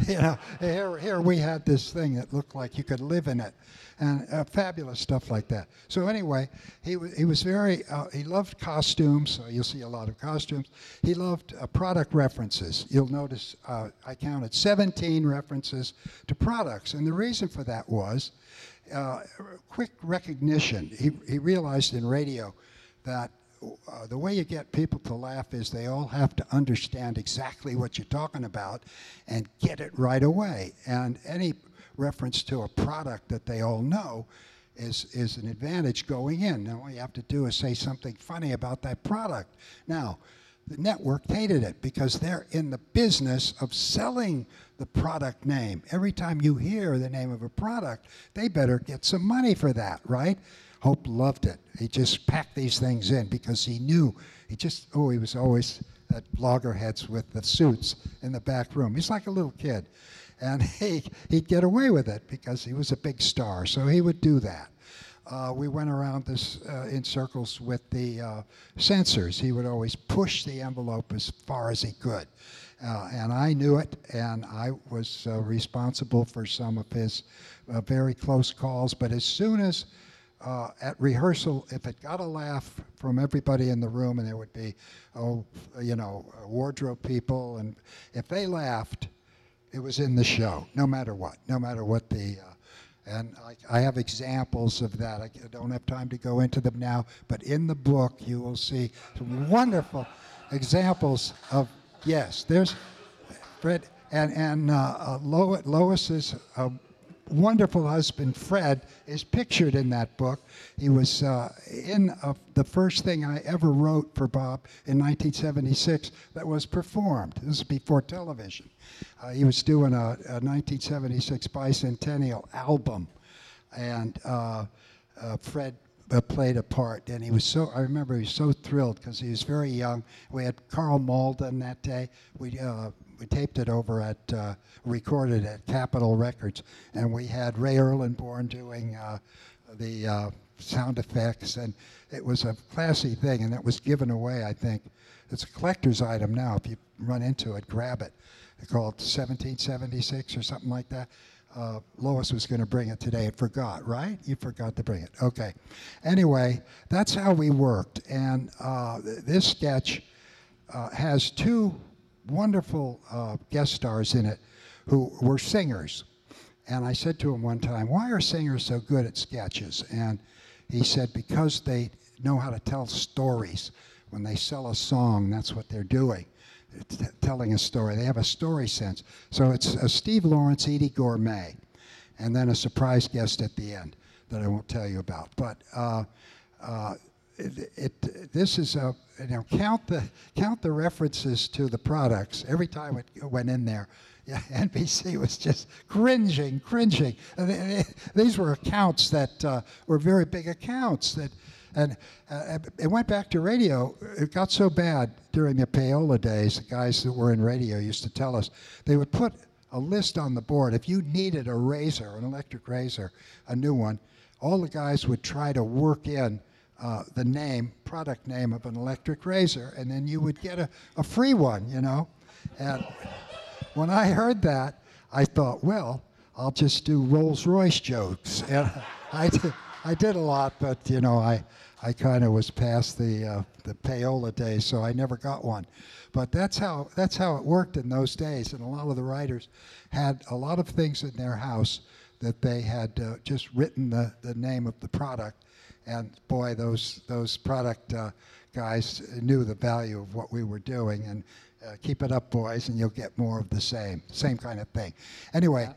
You know, here we had this thing that looked like you could live in it, and fabulous stuff like that. So anyway, he was very, he loved costumes, so you'll see a lot of costumes. He loved product references. You'll notice I counted 17 references to products, and the reason for that was quick recognition. He realized in radio that the way you get people to laugh is they all have to understand exactly what you're talking about and get it right away. And any reference to a product that they all know is an advantage going in. Now, all you have to do is say something funny about that product. Now, the network hated it because they're in the business of selling the product name. Every time you hear the name of a product, they better get some money for that, right? Hope loved it. He just packed these things in because he knew. He was always at loggerheads with the suits in the back room. He's like a little kid. And he'd get away with it because he was a big star, so he would do that. We went around this in circles with the censors. He would always push the envelope as far as he could. And I knew it, and I was responsible for some of his very close calls. But as soon as at rehearsal, if it got a laugh from everybody in the room, and there would be, wardrobe people, and if they laughed, it was in the show, no matter what the, and I have examples of that. I don't have time to go into them now, but in the book you will see some wonderful examples of, yes, there's Fred, and Lois's wonderful husband, Fred, is pictured in that book. He was in the first thing I ever wrote for Bob in 1976 that was performed. This is before television. He was doing a 1976 bicentennial album, and Fred played a part, and I remember he was so thrilled because he was very young. We had Carl Malden that day. We taped it over at, recorded at Capitol Records, and we had Ray Erlenborn doing the sound effects, and it was a classy thing, and it was given away, I think. It's a collector's item now. If you run into it, grab it. They call it 1776 or something like that. Lois was going to bring it today and forgot, right? You forgot to bring it. Okay. Anyway, that's how we worked, and this sketch has two wonderful guest stars in it who were singers. And I said to him one time, why are singers so good at sketches? And he said, because they know how to tell stories. When they sell a song, that's what they're doing, telling a story. They have a story sense. So it's Steve Lawrence, Edie Gourmet, and then a surprise guest at the end that I won't tell you about. But this is a, count the references to the products. Every time it went in there, yeah, NBC was just cringing. These were accounts that were very big accounts and it went back to radio. It got so bad during the payola days, the guys that were in radio used to tell us, they would put a list on the board. If you needed a razor, an electric razor, a new one, all the guys would try to work in the product name of an electric razor, and then you would get a free one, And when I heard that, I thought, well, I'll just do Rolls-Royce jokes. And I did a lot, but you know, I kind of was past the payola days, so I never got one. But that's how it worked in those days, and a lot of the writers had a lot of things in their house that they had just written the name of the product, and boy, those product guys knew the value of what we were doing, and keep it up, boys, and you'll get more of the same kind of thing. Anyway,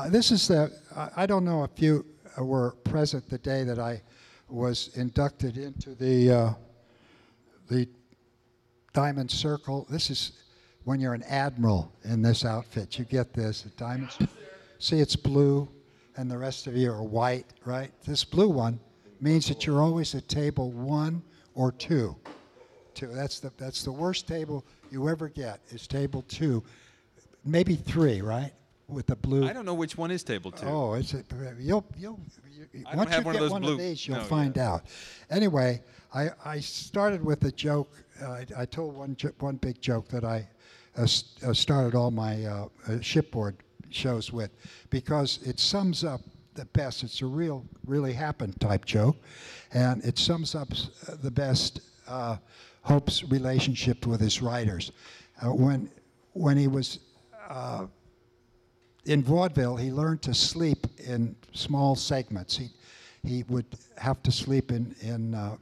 this is I don't know if you were present the day that I was inducted into the Diamond Circle. This is when you're an admiral in this outfit. You get this, a diamond. See, it's blue, and the rest of you are white, right? This blue one means that you're always at table 1 or 2. That's the worst table you ever get, is table 2, maybe 3, right? With the blue. I don't know which one is table 2. Oh, once you get one of these, you'll find out. Anyway, I started with a joke. I told one big joke that I started all my shipboard shows with, because it sums up the best. It's a really happened type joke, and it sums up the best Hope's relationship with his writers. When he was in vaudeville, he learned to sleep in small segments. He would have to sleep in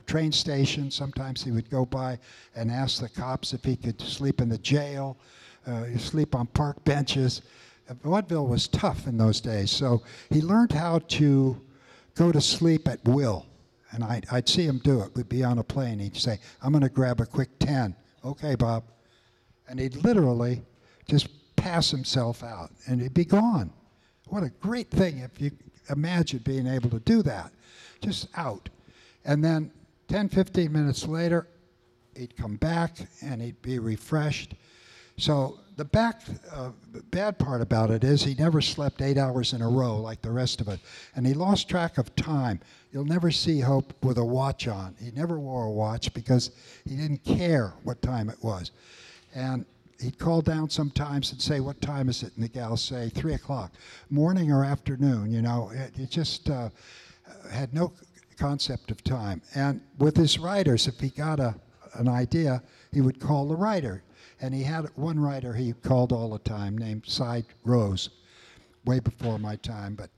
train stations. Sometimes he would go by and ask the cops if he could sleep in the jail, sleep on park benches. Vaudeville was tough in those days, so he learned how to go to sleep at will. And I'd see him do it. We'd be on a plane. He'd say, "I'm going to grab a quick 10. Okay, Bob." And he'd literally just pass himself out, and he'd be gone. What a great thing if you imagine being able to do that. Just out. And then 10, 15 minutes later, he'd come back, and he'd be refreshed. So the bad part about it is he never slept 8 hours in a row like the rest of us. And he lost track of time. You'll never see Hope with a watch on. He never wore a watch because he didn't care what time it was. And he'd call down sometimes and say, "What time is it?" And the gals say, 3 o'clock, morning or afternoon. You know, it just had no concept of time. And with his writers, if he got an idea, he would call the writer. And he had one writer he called all the time named Cy Rose, way before my time, but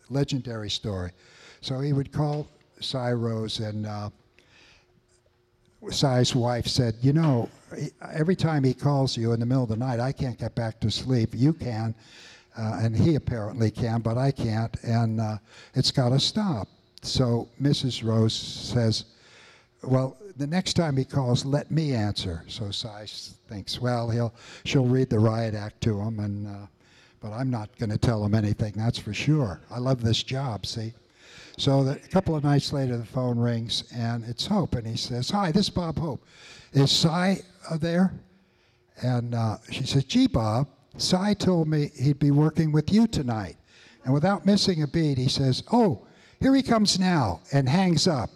legendary story. So he would call Cy Rose, and Cy's wife said, "You know, every time he calls you in the middle of the night, I can't get back to sleep. You can, and he apparently can, but I can't, and it's got to stop." So Mrs. Rose says, "Well, the next time he calls, let me answer." So Cy thinks, well, she'll read the riot act to him, and but I'm not going to tell him anything, that's for sure. I love this job, see? So a couple of nights later, the phone rings, and it's Hope, and he says, "Hi, this is Bob Hope. Is Cy there?" And she says, "Gee, Bob, Cy told me he'd be working with you tonight." And without missing a beat, he says, "Oh, here he comes now," and hangs up.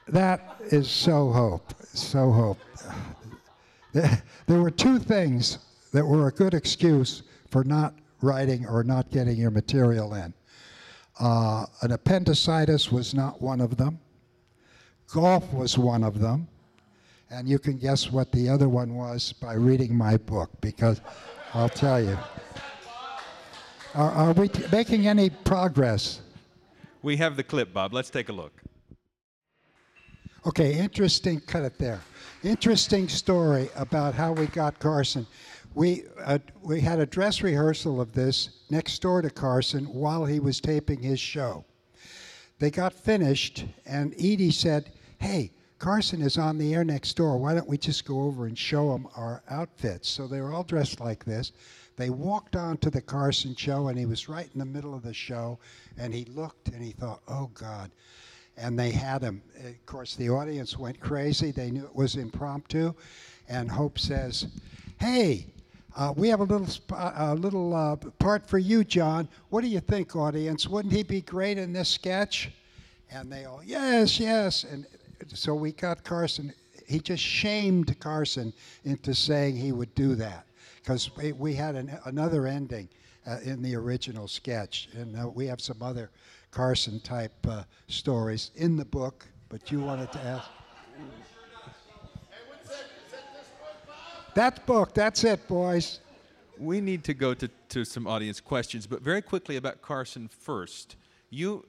That is so Hope, so Hope. There were two things that were a good excuse for not writing or not getting your material in. An appendicitis was not one of them. Golf was one of them. And you can guess what the other one was by reading my book, because I'll tell you. Are we making any progress? We have the clip, Bob. Let's take a look. Okay, interesting, cut it there. Interesting story about how we got Carson. We had a dress rehearsal of this next door to Carson while he was taping his show. They got finished, and Edie said, "Hey, Carson is on the air next door. Why don't we just go over and show him our outfits?" So they were all dressed like this. They walked on to the Carson show, and he was right in the middle of the show, and he looked, and he thought, "Oh, God." And they had him. Of course, the audience went crazy. They knew it was impromptu. And Hope says, "Hey, we have a little part for you, John. What do you think, audience? Wouldn't he be great in this sketch?" And they all, "Yes, yes." And so we got Carson. he just shamed Carson into saying he would do that, because we had another ending in the original sketch, and we have some other Carson type stories in the book, but you wanted to ask. That book, that's it, boys. We need to go to some audience questions, but very quickly about Carson first. You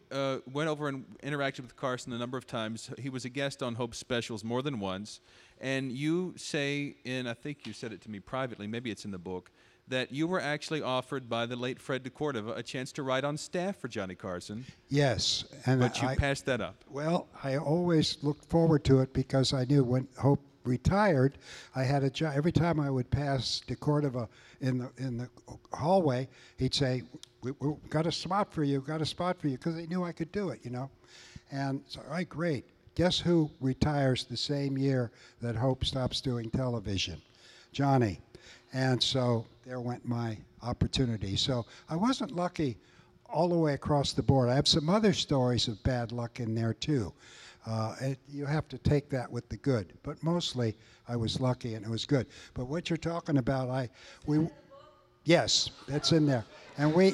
went over and interacted with Carson a number of times. He was a guest on Hope's specials more than once. And you say, I think you said it to me privately, maybe it's in the book, that you were actually offered by the late Fred DeCordova a chance to write on staff for Johnny Carson. Yes. But you passed that up. Well, I always looked forward to it because I knew when Hope retired, I had a job. Every time I would pass DeCordova in the hallway, he'd say, we got a spot for you, because he knew I could do it, And so, all right, great. Guess who retires the same year that Hope stops doing television? Johnny. And so there went my opportunity. So I wasn't lucky all the way across the board. I have some other stories of bad luck in there, too. You have to take that with the good. But mostly I was lucky and it was good. But what you're talking about, yes, that's in there. And we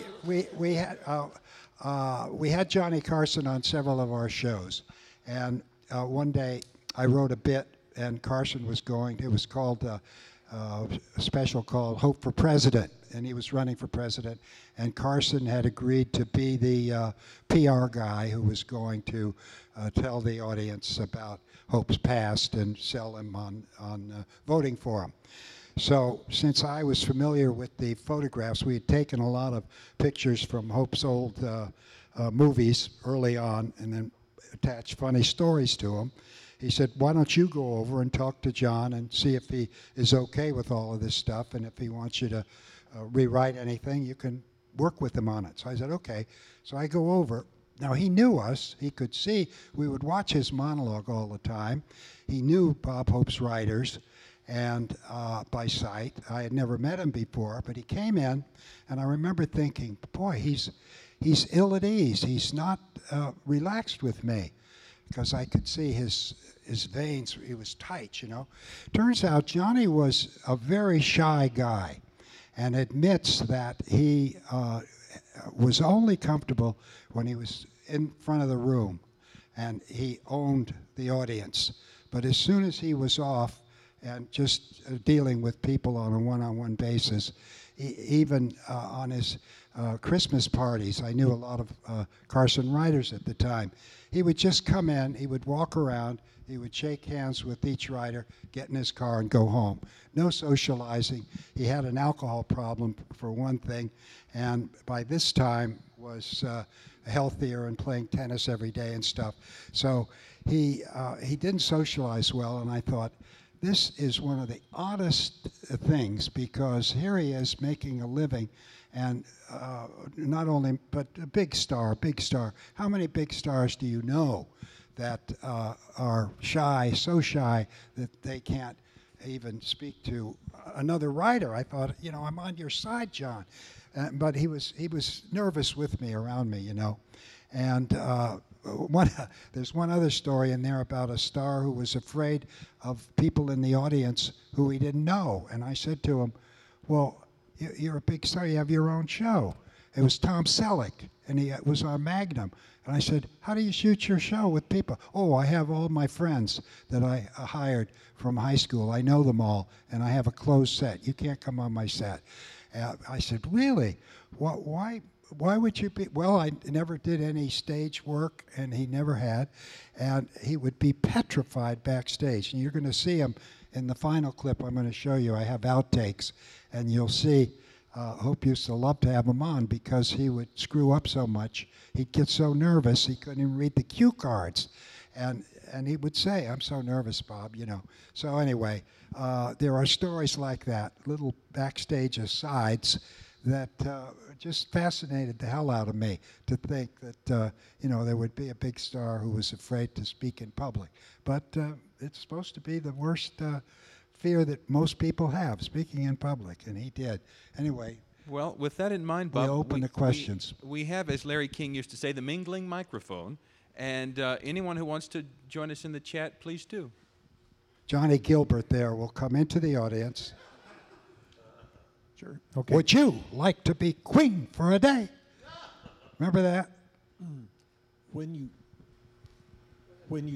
had Johnny Carson on several of our shows. And one day I wrote a bit, and Carson was going. It was called a special called Hope for President, and he was running for president. And Carson had agreed to be the PR guy who was going to tell the audience about Hope's past and sell him on voting for him. So since I was familiar with the photographs, we had taken a lot of pictures from Hope's old movies early on and then attached funny stories to them. He said, why don't you go over and talk to John and see if he is okay with all of this stuff, and if he wants you to rewrite anything, you can work with him on it. So I said, okay. So I go over. Now, he knew us. He could see. We would watch his monologue all the time. He knew Bob Hope's writers and by sight. I had never met him before, but he came in, and I remember thinking, boy, he's ill at ease. He's not relaxed with me, because I could see his veins. He was tight, Turns out Johnny was a very shy guy and admits that he was only comfortable when he was in front of the room and he owned the audience. But as soon as he was off and just dealing with people on a one-on-one basis, even on his Christmas parties, I knew a lot of Carson writers at the time. He would just come in, he would walk around, he would shake hands with each writer, get in his car, and go home. No socializing. He had an alcohol problem, for one thing, and by this time was healthier and playing tennis every day and stuff. So he didn't socialize well, and I thought, this is one of the oddest things, because here he is making a living, and not only, but a big star. How many big stars do you know that are shy, so shy that they can't even speak to another writer? I thought, I'm on your side, John. But he was nervous with me, around me, And there's one other story in there about a star who was afraid of people in the audience who he didn't know. And I said to him, well, you're a big star, you have your own show. It was Tom Selleck, and he was on Magnum. And I said, how do you shoot your show with people? Oh, I have all my friends that I hired from high school. I know them all, and I have a closed set. You can't come on my set. I said, really? Why would you be? Well, I never did any stage work, and he never had. And he would be petrified backstage. And you're going to see him in the final clip I'm going to show you. I have outtakes, and you'll see. Hope used to love to have him on because he would screw up so much. He'd get so nervous he couldn't even read the cue cards. And he would say, I'm so nervous, Bob, So anyway, there are stories like that, little backstage asides that just fascinated the hell out of me, to think that, there would be a big star who was afraid to speak in public. But it's supposed to be the worst fear that most people have, speaking in public, and he did. Anyway. Well, with that in mind, Bob, we'll open the questions. We have, as Larry King used to say, the mingling microphone, and anyone who wants to join us in the chat, please do. Johnny Gilbert there will come into the audience. Sure. Okay. Would you like to be queen for a day? Remember that? When you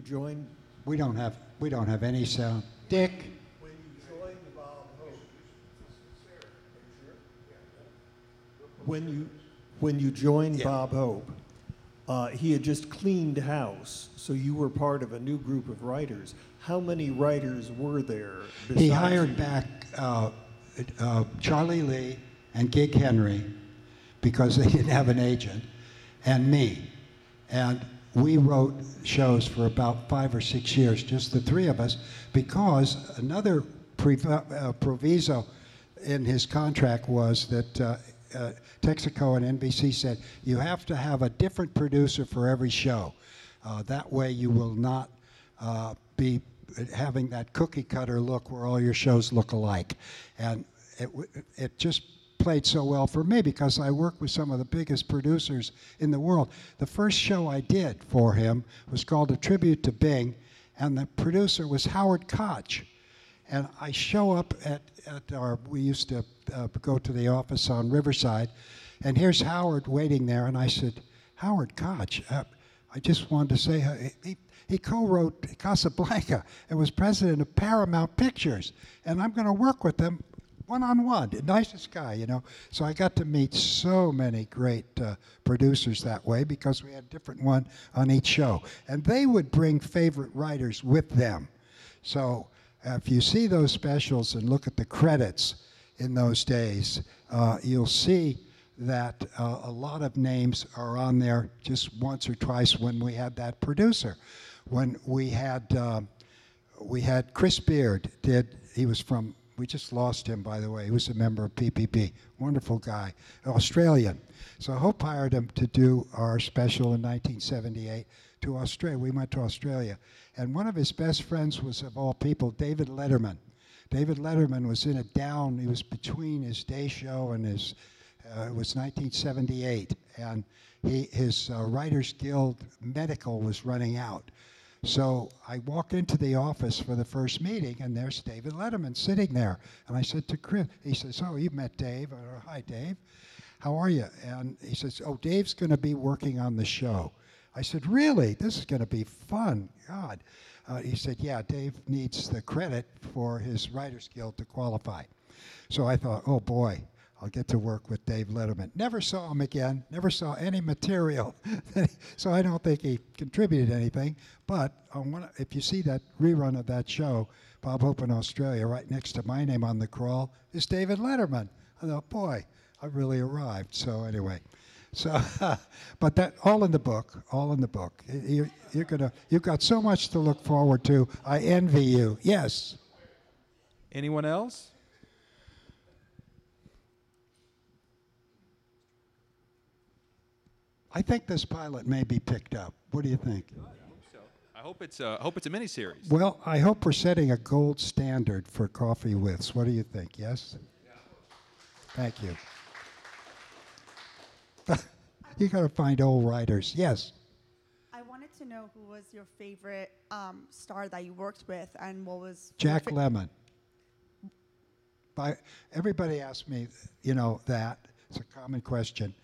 joined We don't have any sound. Dick. when you joined Bob Hope, when you joined Bob Hope, he had just cleaned house, so you were part of a new group of writers. How many writers were there? He besides hired you? back Charlie Lee and Gig Henry because they didn't have an agent, and me. And we wrote shows for about 5 or 6 years, just the three of us, because another proviso in his contract was that Texaco and NBC said, you have to have a different producer for every show. That way you will not be having that cookie cutter look where all your shows look alike. And it just played so well for me because I worked with some of the biggest producers in the world. The first show I did for him was called A Tribute to Bing, and the producer was Howard Koch. And I show up at we used to go to the office on Riverside, and here's Howard waiting there, and I said, Howard Koch, I just wanted to say, he co-wrote Casablanca and was president of Paramount Pictures, and I'm going to work with them one-on-one, the nicest guy, you know. So I got to meet so many great producers that way because we had a different one on each show. And they would bring favorite writers with them. So if you see those specials and look at the credits in those days, you'll see that a lot of names are on there just once or twice when we had that producer. When we had Chris Beard, he was from, we just lost him, by the way. He was a member of PPB. Wonderful guy. Australian. So Hope hired him to do our special in 1978 to Australia. We went to Australia. And one of his best friends was, of all people, David Letterman. David Letterman was in a down. He was between his day show and his, it was 1978. And his Writers Guild medical was running out. So I walked into the office for the first meeting, and there's David Letterman sitting there. And I said to Chris, he says, oh, you've met Dave. Hi, Dave. How are you? And he says, oh, Dave's going to be working on the show. I said, really? This is going to be fun. God. He said, yeah, Dave needs the credit for his Writers Guild to qualify. So I thought, oh, boy, I'll get to work with Dave Letterman. Never saw him again, never saw any material. So I don't think he contributed anything. But if you see that rerun of that show, Bob Hope in Australia, right next to my name on the crawl is David Letterman. I thought, boy, I really arrived. So anyway, but that all in the book, all in the book. You've got so much to look forward to. I envy you. Yes. Anyone else? I think this pilot may be picked up. What do you think? I hope it's a miniseries. Well, I hope we're setting a gold standard for coffee withs. What do you think? Yes? Thank you. You got to find old writers. Yes. I wanted to know who was your favorite star that you worked with, and what was Jack Lemmon. Everybody asks me, that. It's a common question.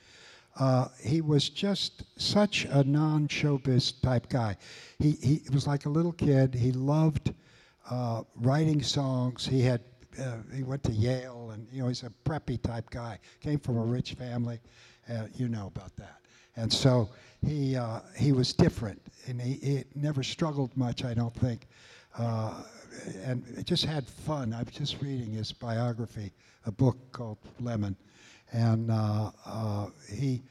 He was just such a non-showbiz type guy. He was like a little kid. He loved writing songs. He went to Yale, and he's a preppy type guy. Came from a rich family, you know about that. And so he was different, and he never struggled much, I don't think, and just had fun. I was just reading his biography, a book called Lemon. And he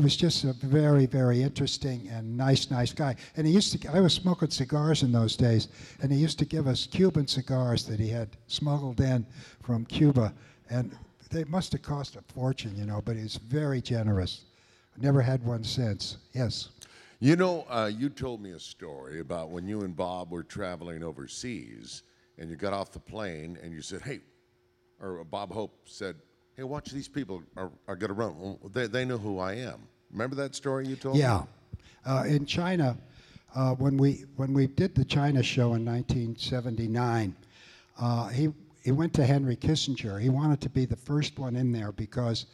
was just a very, very interesting and nice guy. And I was smoking cigars in those days, and he used to give us Cuban cigars that he had smuggled in from Cuba. And they must have cost a fortune, but he was very generous. Never had one since. Yes. You told me a story about when you and Bob were traveling overseas, and you got off the plane, and you said, hey, or Bob Hope said, hey, watch these people are going to run. Well, they know who I am. Remember that story you told me? Yeah. In China, when we did the China show in 1979, he went to Henry Kissinger. He wanted to be the first one in there because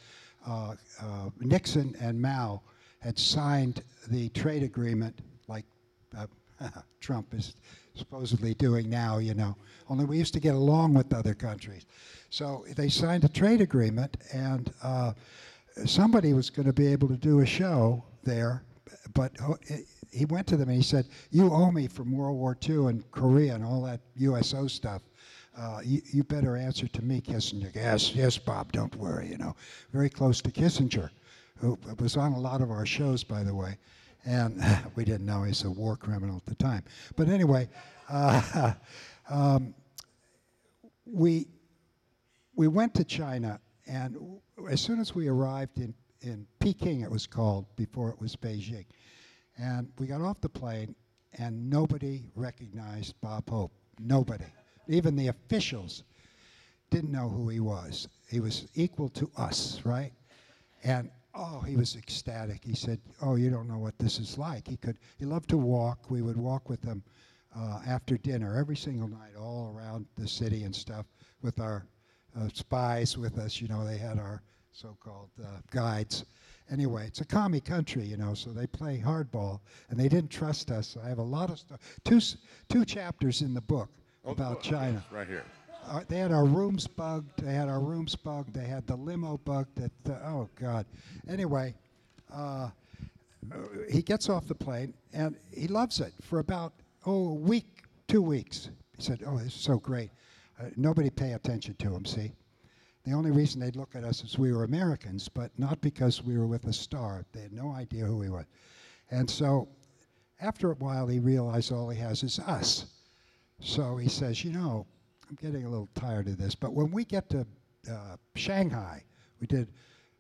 Nixon and Mao had signed the trade agreement like Trump is supposedly doing now, you know. Only we used to get along with other countries. So they signed a trade agreement, and somebody was going to be able to do a show there, but he went to them and he said, "You owe me from World War II and Korea and all that USO stuff. You better answer to me, Kissinger." Yes, Bob, don't worry, you know. Very close to Kissinger, who was on a lot of our shows, by the way. And we didn't know he was a war criminal at the time. But anyway, we went to China, and as soon as we arrived in Peking, it was called, before it was Beijing, and we got off the plane, and nobody recognized Bob Hope. Nobody. Even the officials didn't know who he was. He was equal to us, right? And oh, he was ecstatic. He said, "Oh, you don't know what this is like." He loved to walk. We would walk with him after dinner every single night, all around the city and stuff, with our spies with us. You know, they had our so-called guides. Anyway, it's a commie country, you know, so they play hardball, and they didn't trust us. I have a lot of stuff. Two chapters in the book about China. Right here. They had our rooms bugged. They had the limo bugged. Oh, God. Anyway, he gets off the plane, and he loves it for about, a week, 2 weeks. He said, "Oh, this is so great." Nobody pay attention to him, see? The only reason they'd look at us is we were Americans, but not because we were with a star. They had no idea who we were. And so after a while, he realized all he has is us. So he says, "You know, I'm getting a little tired of this, but when we get to Shanghai," we did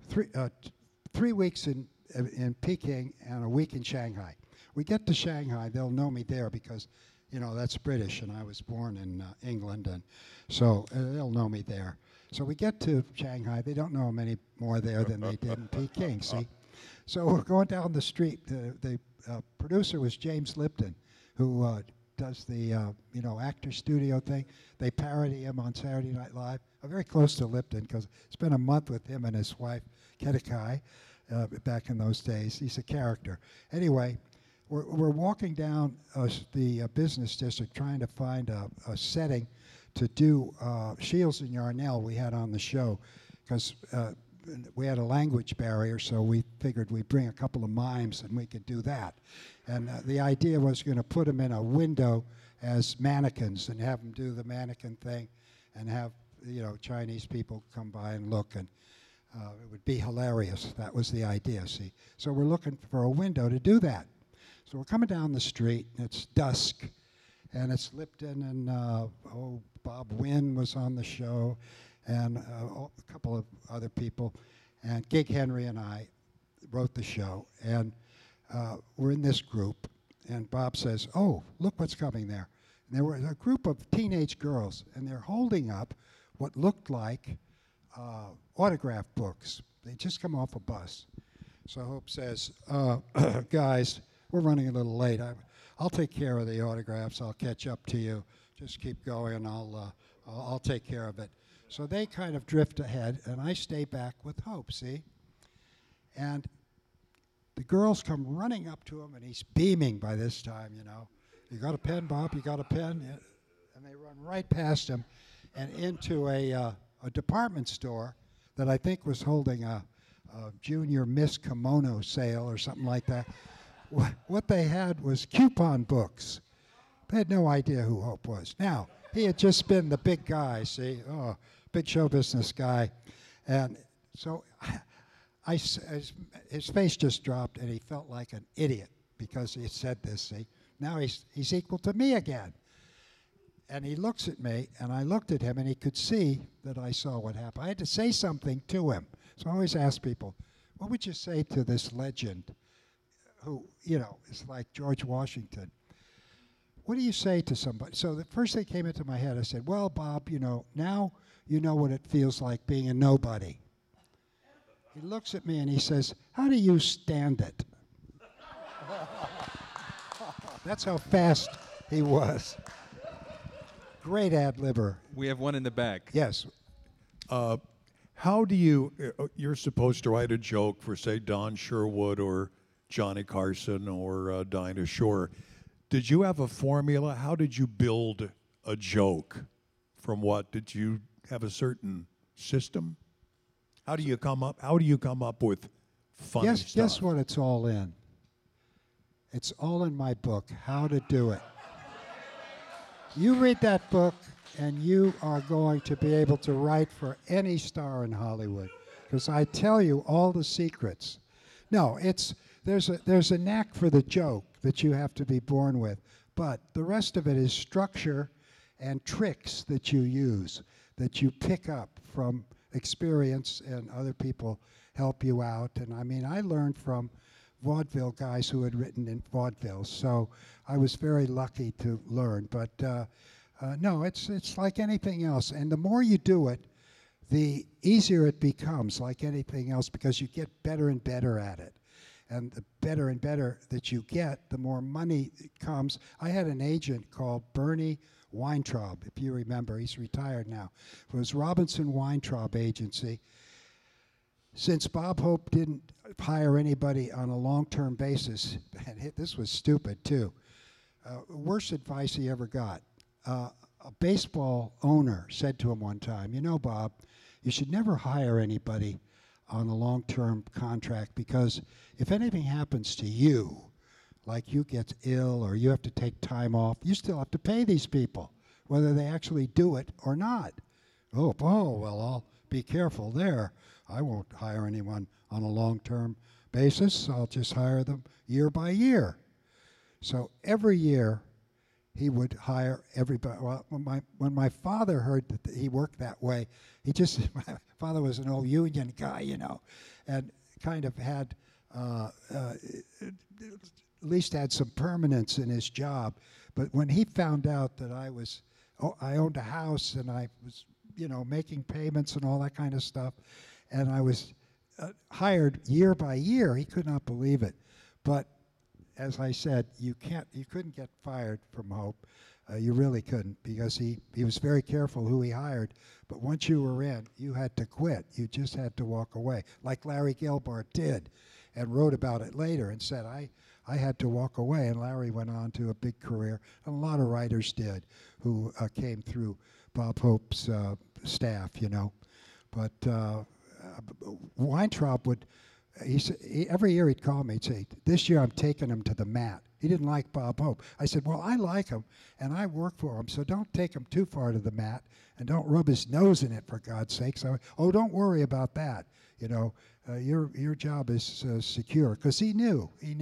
3 weeks in Peking and a week in Shanghai. We get to Shanghai, they'll know me there because, you know, that's British, and I was born in England, and so they'll know me there. So we get to Shanghai, they don't know him any more there than they did in Peking, see? So we're going down the street. The producer was James Lipton, who does the actor studio thing. They parody him on Saturday Night Live. I'm very close to Lipton because I spent a month with him and his wife, Kedekai, back in those days. He's a character. Anyway, we're walking down the business district trying to find a setting to do Shields and Yarnell we had on the show, because we had a language barrier, so we figured we'd bring a couple of mimes and we could do that. And the idea was going to put them in a window as mannequins and have them do the mannequin thing and have, you know, Chinese people come by and look, and it would be hilarious. That was the idea, see. So we're looking for a window to do that. So we're coming down the street, and it's dusk, and it's Lipton and, Bob Wynn was on the show, and a couple of other people, and Gig Henry and I wrote the show, and we're in this group, and Bob says, "Oh, look what's coming there." And there were a group of teenage girls, and they're holding up what looked like autograph books. They just come off a bus. So Hope says, "Guys, we're running a little late. I'll take care of the autographs. I'll catch up to you. Just keep going. I'll take care of it." So they kind of drift ahead, and I stay back with Hope, see? And the girls come running up to him, and he's beaming by this time, you know. "You got a pen, Bob? You got a pen?" And they run right past him and into a department store that I think was holding a junior Miss Kimono sale or something like that. What they had was coupon books. They had no idea who Hope was. Now, he had just been the big guy, see? Oh, big show business guy. And so his face just dropped, and he felt like an idiot because he said this, see? Now he's equal to me again. And he looks at me, and I looked at him, and he could see that I saw what happened. I had to say something to him. So I always ask people, what would you say to this legend who, you know, is like George Washington? What do you say to somebody? So the first thing came into my head, I said, "Well, Bob, you know, now you know what it feels like being a nobody." He looks at me and he says, "How do you stand it?" That's how fast he was. Great ad-libber. We have one in the back. Yes. How do you, you're supposed to write a joke for, say, Don Sherwood or Johnny Carson or Dinah Shore. Did you have a formula? How did you build a joke? From what? Did you have a certain system? How do you come up with funny stuff? Guess what it's all in? It's all in my book, How to Do It. You read that book, and you are going to be able to write for any star in Hollywood, because I tell you all the secrets. No, there's a knack for the joke that you have to be born with, but the rest of it is structure and tricks that you use, that you pick up from experience, and other people help you out. And I mean, I learned from vaudeville guys who had written in vaudeville, so I was very lucky to learn. But no, it's like anything else, and the more you do it, the easier it becomes, like anything else, because you get better and better at it. And the better and better that you get, the more money comes. I had an agent called Bernie Weintraub, if you remember. He's retired now. It was Robinson Weintraub Agency. Since Bob Hope didn't hire anybody on a long-term basis, and this was stupid too, worst advice he ever got. A baseball owner said to him one time, "You know, Bob, you should never hire anybody on a long-term contract, because if anything happens to you, like you get ill or you have to take time off, you still have to pay these people, whether they actually do it or not." Oh, well, I'll be careful there. I won't hire anyone on a long-term basis. I'll just hire them year by year. So every year he would hire everybody. Well, when my father heard that he worked that way, my father was an old union guy, you know, and kind of had at least had some permanence in his job. But when he found out that I owned a house and I was, you know, making payments and all that kind of stuff, and I was hired year by year, he could not believe it. But as I said, you couldn't get fired from Hope. You really couldn't, because he was very careful who he hired. But once you were in, you had to quit. You just had to walk away, like Larry Gelbart did, and wrote about it later and said, I had to walk away. And Larry went on to a big career, and a lot of writers did who came through Bob Hope's staff, you know. But Weintraub would, every year he'd call me and say, "This year I'm taking him to the mat." He didn't like Bob Hope. I said, "Well, I like him, and I work for him, so don't take him too far to the mat, and don't rub his nose in it, for God's sakes." "Oh, don't worry about that. You know, your job is secure," because he knew. It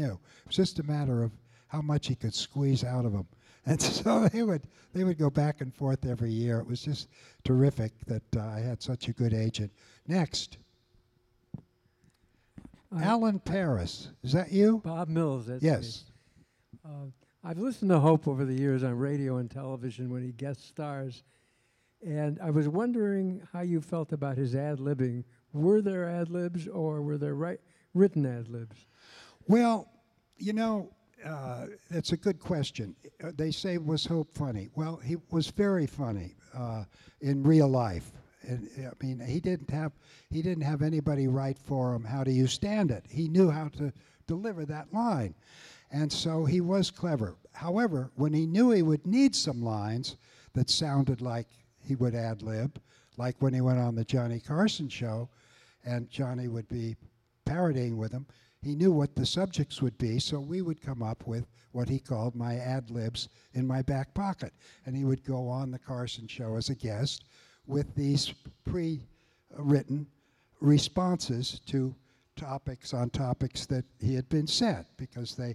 was just a matter of how much he could squeeze out of him. And so they would go back and forth every year. It was just terrific that I had such a good agent. Next. Alan Paris. Is that you? Bob Mills, that's Yes. me. I've listened to Hope over the years on radio and television when he guest stars, and I was wondering how you felt about his ad-libbing. Were there ad-libs, or were there written ad-libs? Well, you know, that's a good question. They say, was Hope funny? Well, he was very funny in real life. And, I mean, he didn't have anybody write for him, "How do you stand it?" He knew how to deliver that line, and so he was clever. However, when he knew he would need some lines that sounded like he would ad-lib, like when he went on the Johnny Carson show, and Johnny would be parodying with him, he knew what the subjects would be, so we would come up with what he called my ad-libs in my back pocket, and he would go on the Carson show as a guest with these pre-written responses to topics that he had been sent, because they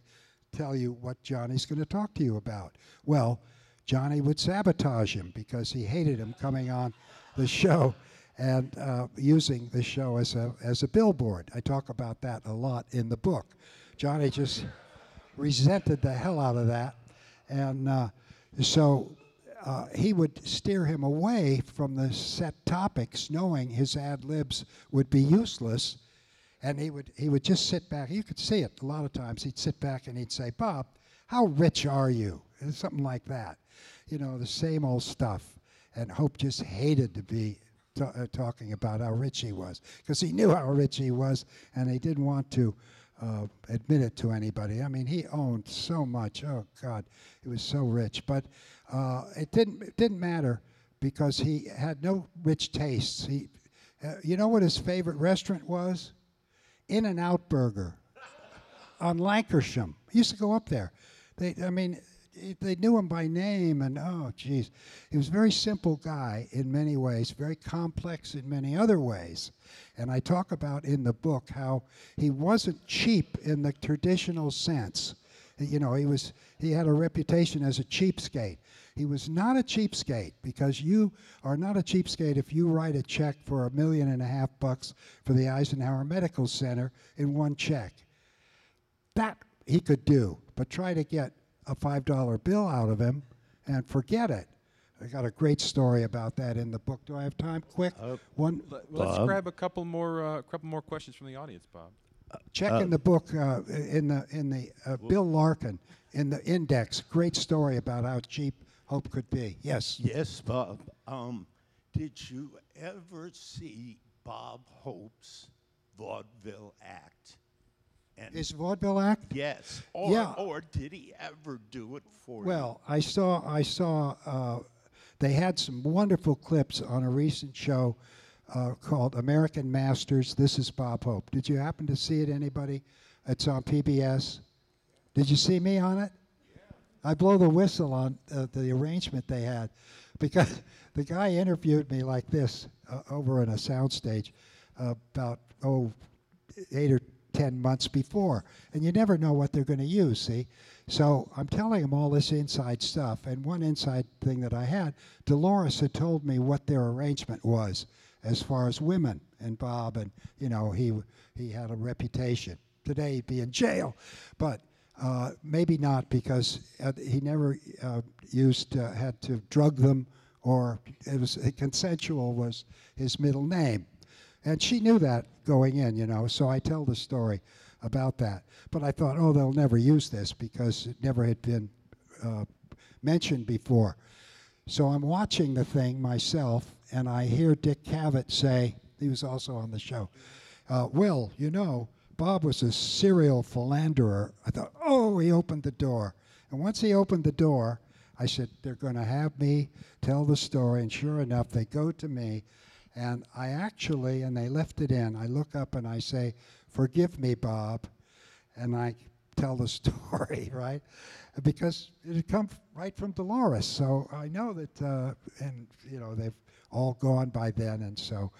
tell you what Johnny's going to talk to you about. Well, Johnny would sabotage him because he hated him coming on the show and using the show as a billboard. I talk about that a lot in the book. Johnny just resented the hell out of that, and so he would steer him away from the set topics, knowing his ad-libs would be useless, and he would just sit back. You could see it a lot of times. He'd sit back and he'd say, "Bob, how rich are you? And something like that. You know, the same old stuff. And Hope just hated to be talking about how rich he was, because he knew how rich he was, and he didn't want to admit it to anybody. I mean, he owned so much. Oh God, he was so rich. But it didn't matter, because he had no rich tastes. You know what his favorite restaurant was? In-N-Out Burger on Lancashire. He used to go up there. They knew him by name, and oh, geez. He was a very simple guy in many ways, very complex in many other ways. And I talk about in the book how he wasn't cheap in the traditional sense. You know, he had a reputation as a cheapskate. He was not a cheapskate, because you are not a cheapskate if you write a check for $1.5 million for the Eisenhower Medical Center in one check. That he could do, but try to get a $5 bill out of him and forget it. I got a great story about that in the book. Do I have time? Quick, one. Let's grab a couple more questions from the audience, Bob. Check in the book in the Bill Larkin in the index. Great story about how cheap Hope could be. Yes. Yes, Bob. Did you ever see Bob Hope's vaudeville act? And His vaudeville act? yes. Or did he ever do it for you? Well, I saw. They had some wonderful clips on a recent show called American Masters. This is Bob Hope. Did you happen to see it, anybody? It's on PBS. Did you see me on it? Yeah. I blow the whistle on the arrangement they had, because the guy interviewed me like this over in a soundstage about 8 or 10 months before, and you never know what they're going to use, see? So I'm telling him all this inside stuff, and one inside thing that I had, Dolores had told me what their arrangement was as far as women and Bob, and you know, he had a reputation. Today he'd be in jail, but maybe not, because he never had to drug them, or it was consensual was his middle name. And she knew that going in, you know, so I tell the story about that. But I thought, oh, they'll never use this, because it never had been mentioned before. So I'm watching the thing myself, and I hear Dick Cavett say, he was also on the show, Will, you know, Bob was a serial philanderer. I thought, oh, he opened the door. And once he opened the door, I said, they're going to have me tell the story. And sure enough, they go to me. And and they left it in. I look up and I say, forgive me, Bob. And I tell the story, right? Because it had come right from Dolores. So I know that, and you know, they've all gone by then. And so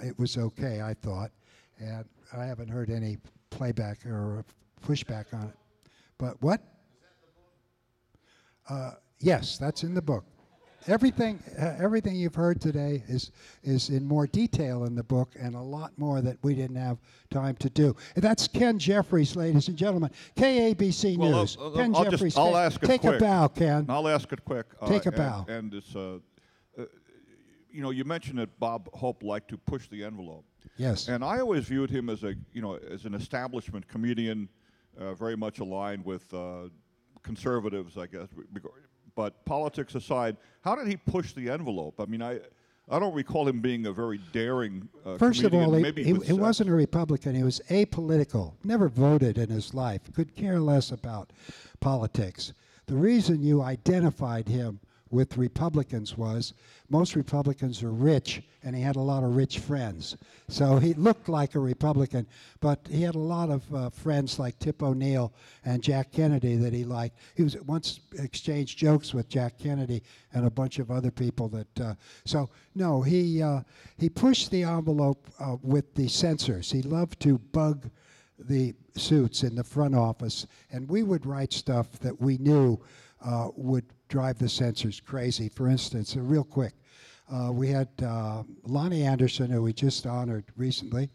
it was okay, I thought. And I haven't heard any playback or pushback on it. But what? Yes, that's in the book. Everything you've heard today is in more detail in the book, and a lot more that we didn't have time to do. And that's Ken Jeffries, ladies and gentlemen. KABC News. Ken Jeffries. I'll ask it take quick. A bow, Ken. I'll ask it quick. Take a bow. And it's, you know, you mentioned that Bob Hope liked to push the envelope. Yes. And I always viewed him as as an establishment comedian, very much aligned with conservatives, I guess. But politics aside, how did he push the envelope? I mean, I don't recall him being a very daring First of all, comedian. he wasn't a Republican. He was apolitical. Never voted in his life. Could care less about politics. The reason you identified him with Republicans was most Republicans are rich, and he had a lot of rich friends. So he looked like a Republican, but he had a lot of friends like Tip O'Neill and Jack Kennedy that he liked. He was once exchanged jokes with Jack Kennedy and a bunch of other people that. So no, he pushed the envelope with the censors. He loved to bug the suits in the front office, and we would write stuff that we knew would drive the censors crazy. For instance, real quick, we had Lonnie Anderson, who we just honored recently,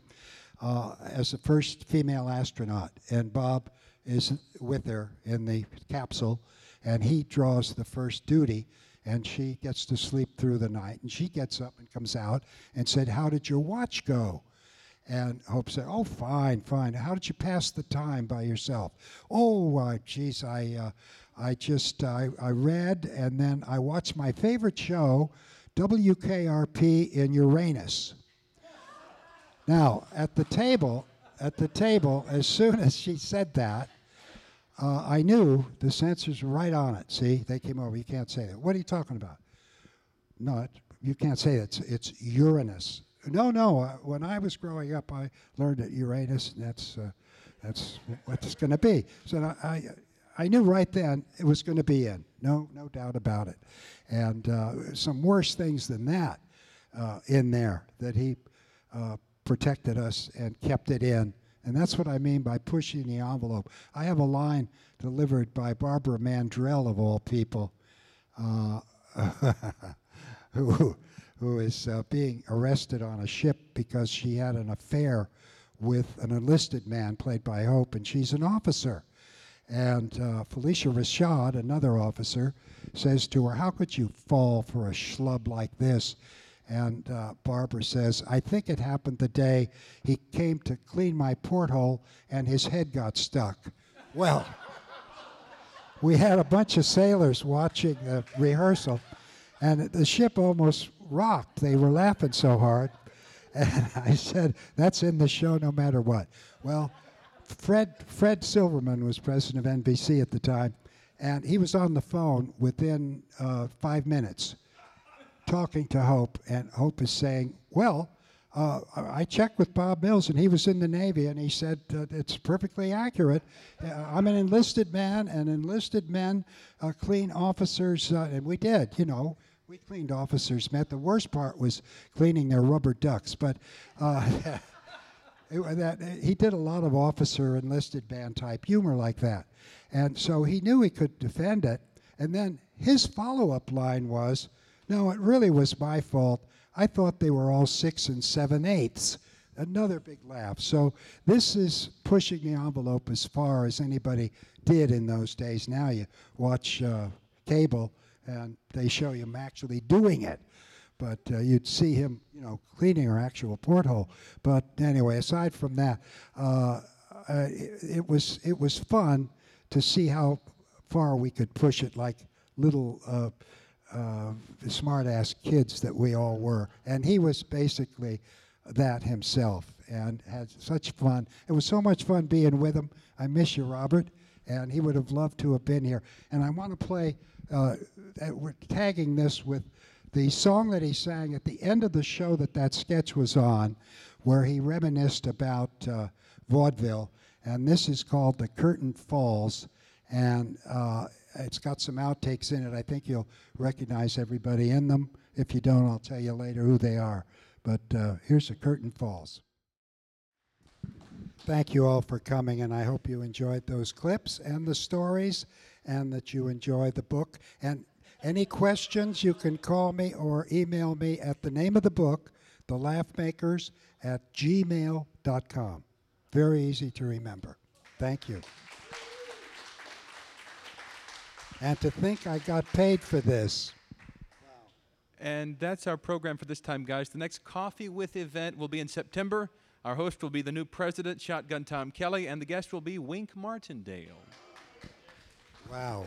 as the first female astronaut, and Bob is with her in the capsule, and he draws the first duty, and she gets to sleep through the night, and she gets up and comes out and said, "How did your watch go?" And Hope said, "Oh, fine, fine. How did you pass the time by yourself?" "Oh, geez, I read, and then I watched my favorite show, WKRP in Uranus." Now, at the table, as soon as she said that, I knew the censors were right on it. See, they came over. "You can't say that." "What are you talking about?" "No, you can't say that. It's Uranus." "No, no. When I was growing up, I learned that Uranus, and that's what it's going to be." So I knew right then it was going to be in. No doubt about it. And some worse things than that in there that he protected us and kept it in. And that's what I mean by pushing the envelope. I have a line delivered by Barbara Mandrell, of all people, who is being arrested on a ship because she had an affair with an enlisted man played by Hope, and she's an officer. And Felicia Rashad, another officer, says to her, "How could you fall for a schlub like this?" And Barbara says, "I think it happened the day he came to clean my porthole and his head got stuck." Well, we had a bunch of sailors watching the rehearsal, and the ship almost rocked. They were laughing so hard. And I said, "That's in the show no matter what." Well, Fred Silverman was president of NBC at the time, and he was on the phone within 5 minutes talking to Hope, and Hope is saying, "Well, I checked with Bob Mills, and he was in the Navy, and he said it's perfectly accurate. I'm an enlisted man, and enlisted men clean officers," and we did, you know. We cleaned officers' men. The worst part was cleaning their rubber ducks, but he did a lot of officer enlisted man type humor like that. And so he knew he could defend it. And then his follow-up line was, "No, it really was my fault. I thought they were all 6 7/8." Another big laugh. So this is pushing the envelope as far as anybody did in those days. Now you watch cable, and they show him actually doing it. But you'd see him, you know, cleaning her actual porthole. But anyway, aside from that, it was fun to see how far we could push it, like little smart-ass kids that we all were. And he was basically that himself, and had such fun. It was so much fun being with him. I miss you, Robert. And he would have loved to have been here. And I want to play, we're tagging this with the song that he sang at the end of the show that sketch was on, where he reminisced about vaudeville. And this is called "The Curtain Falls." And it's got some outtakes in it. I think you'll recognize everybody in them. If you don't, I'll tell you later who they are. But here's "The Curtain Falls." Thank you all for coming, and I hope you enjoyed those clips and the stories, and that you enjoyed the book. And any questions, you can call me or email me at the name of the book, The Laughmakers, @gmail.com. Very easy to remember. Thank you. And to think I got paid for this. And that's our program for this time, guys. The next Coffee With event will be in September. Our host will be the new president, Shotgun Tom Kelly, and the guest will be Wink Martindale. Wow.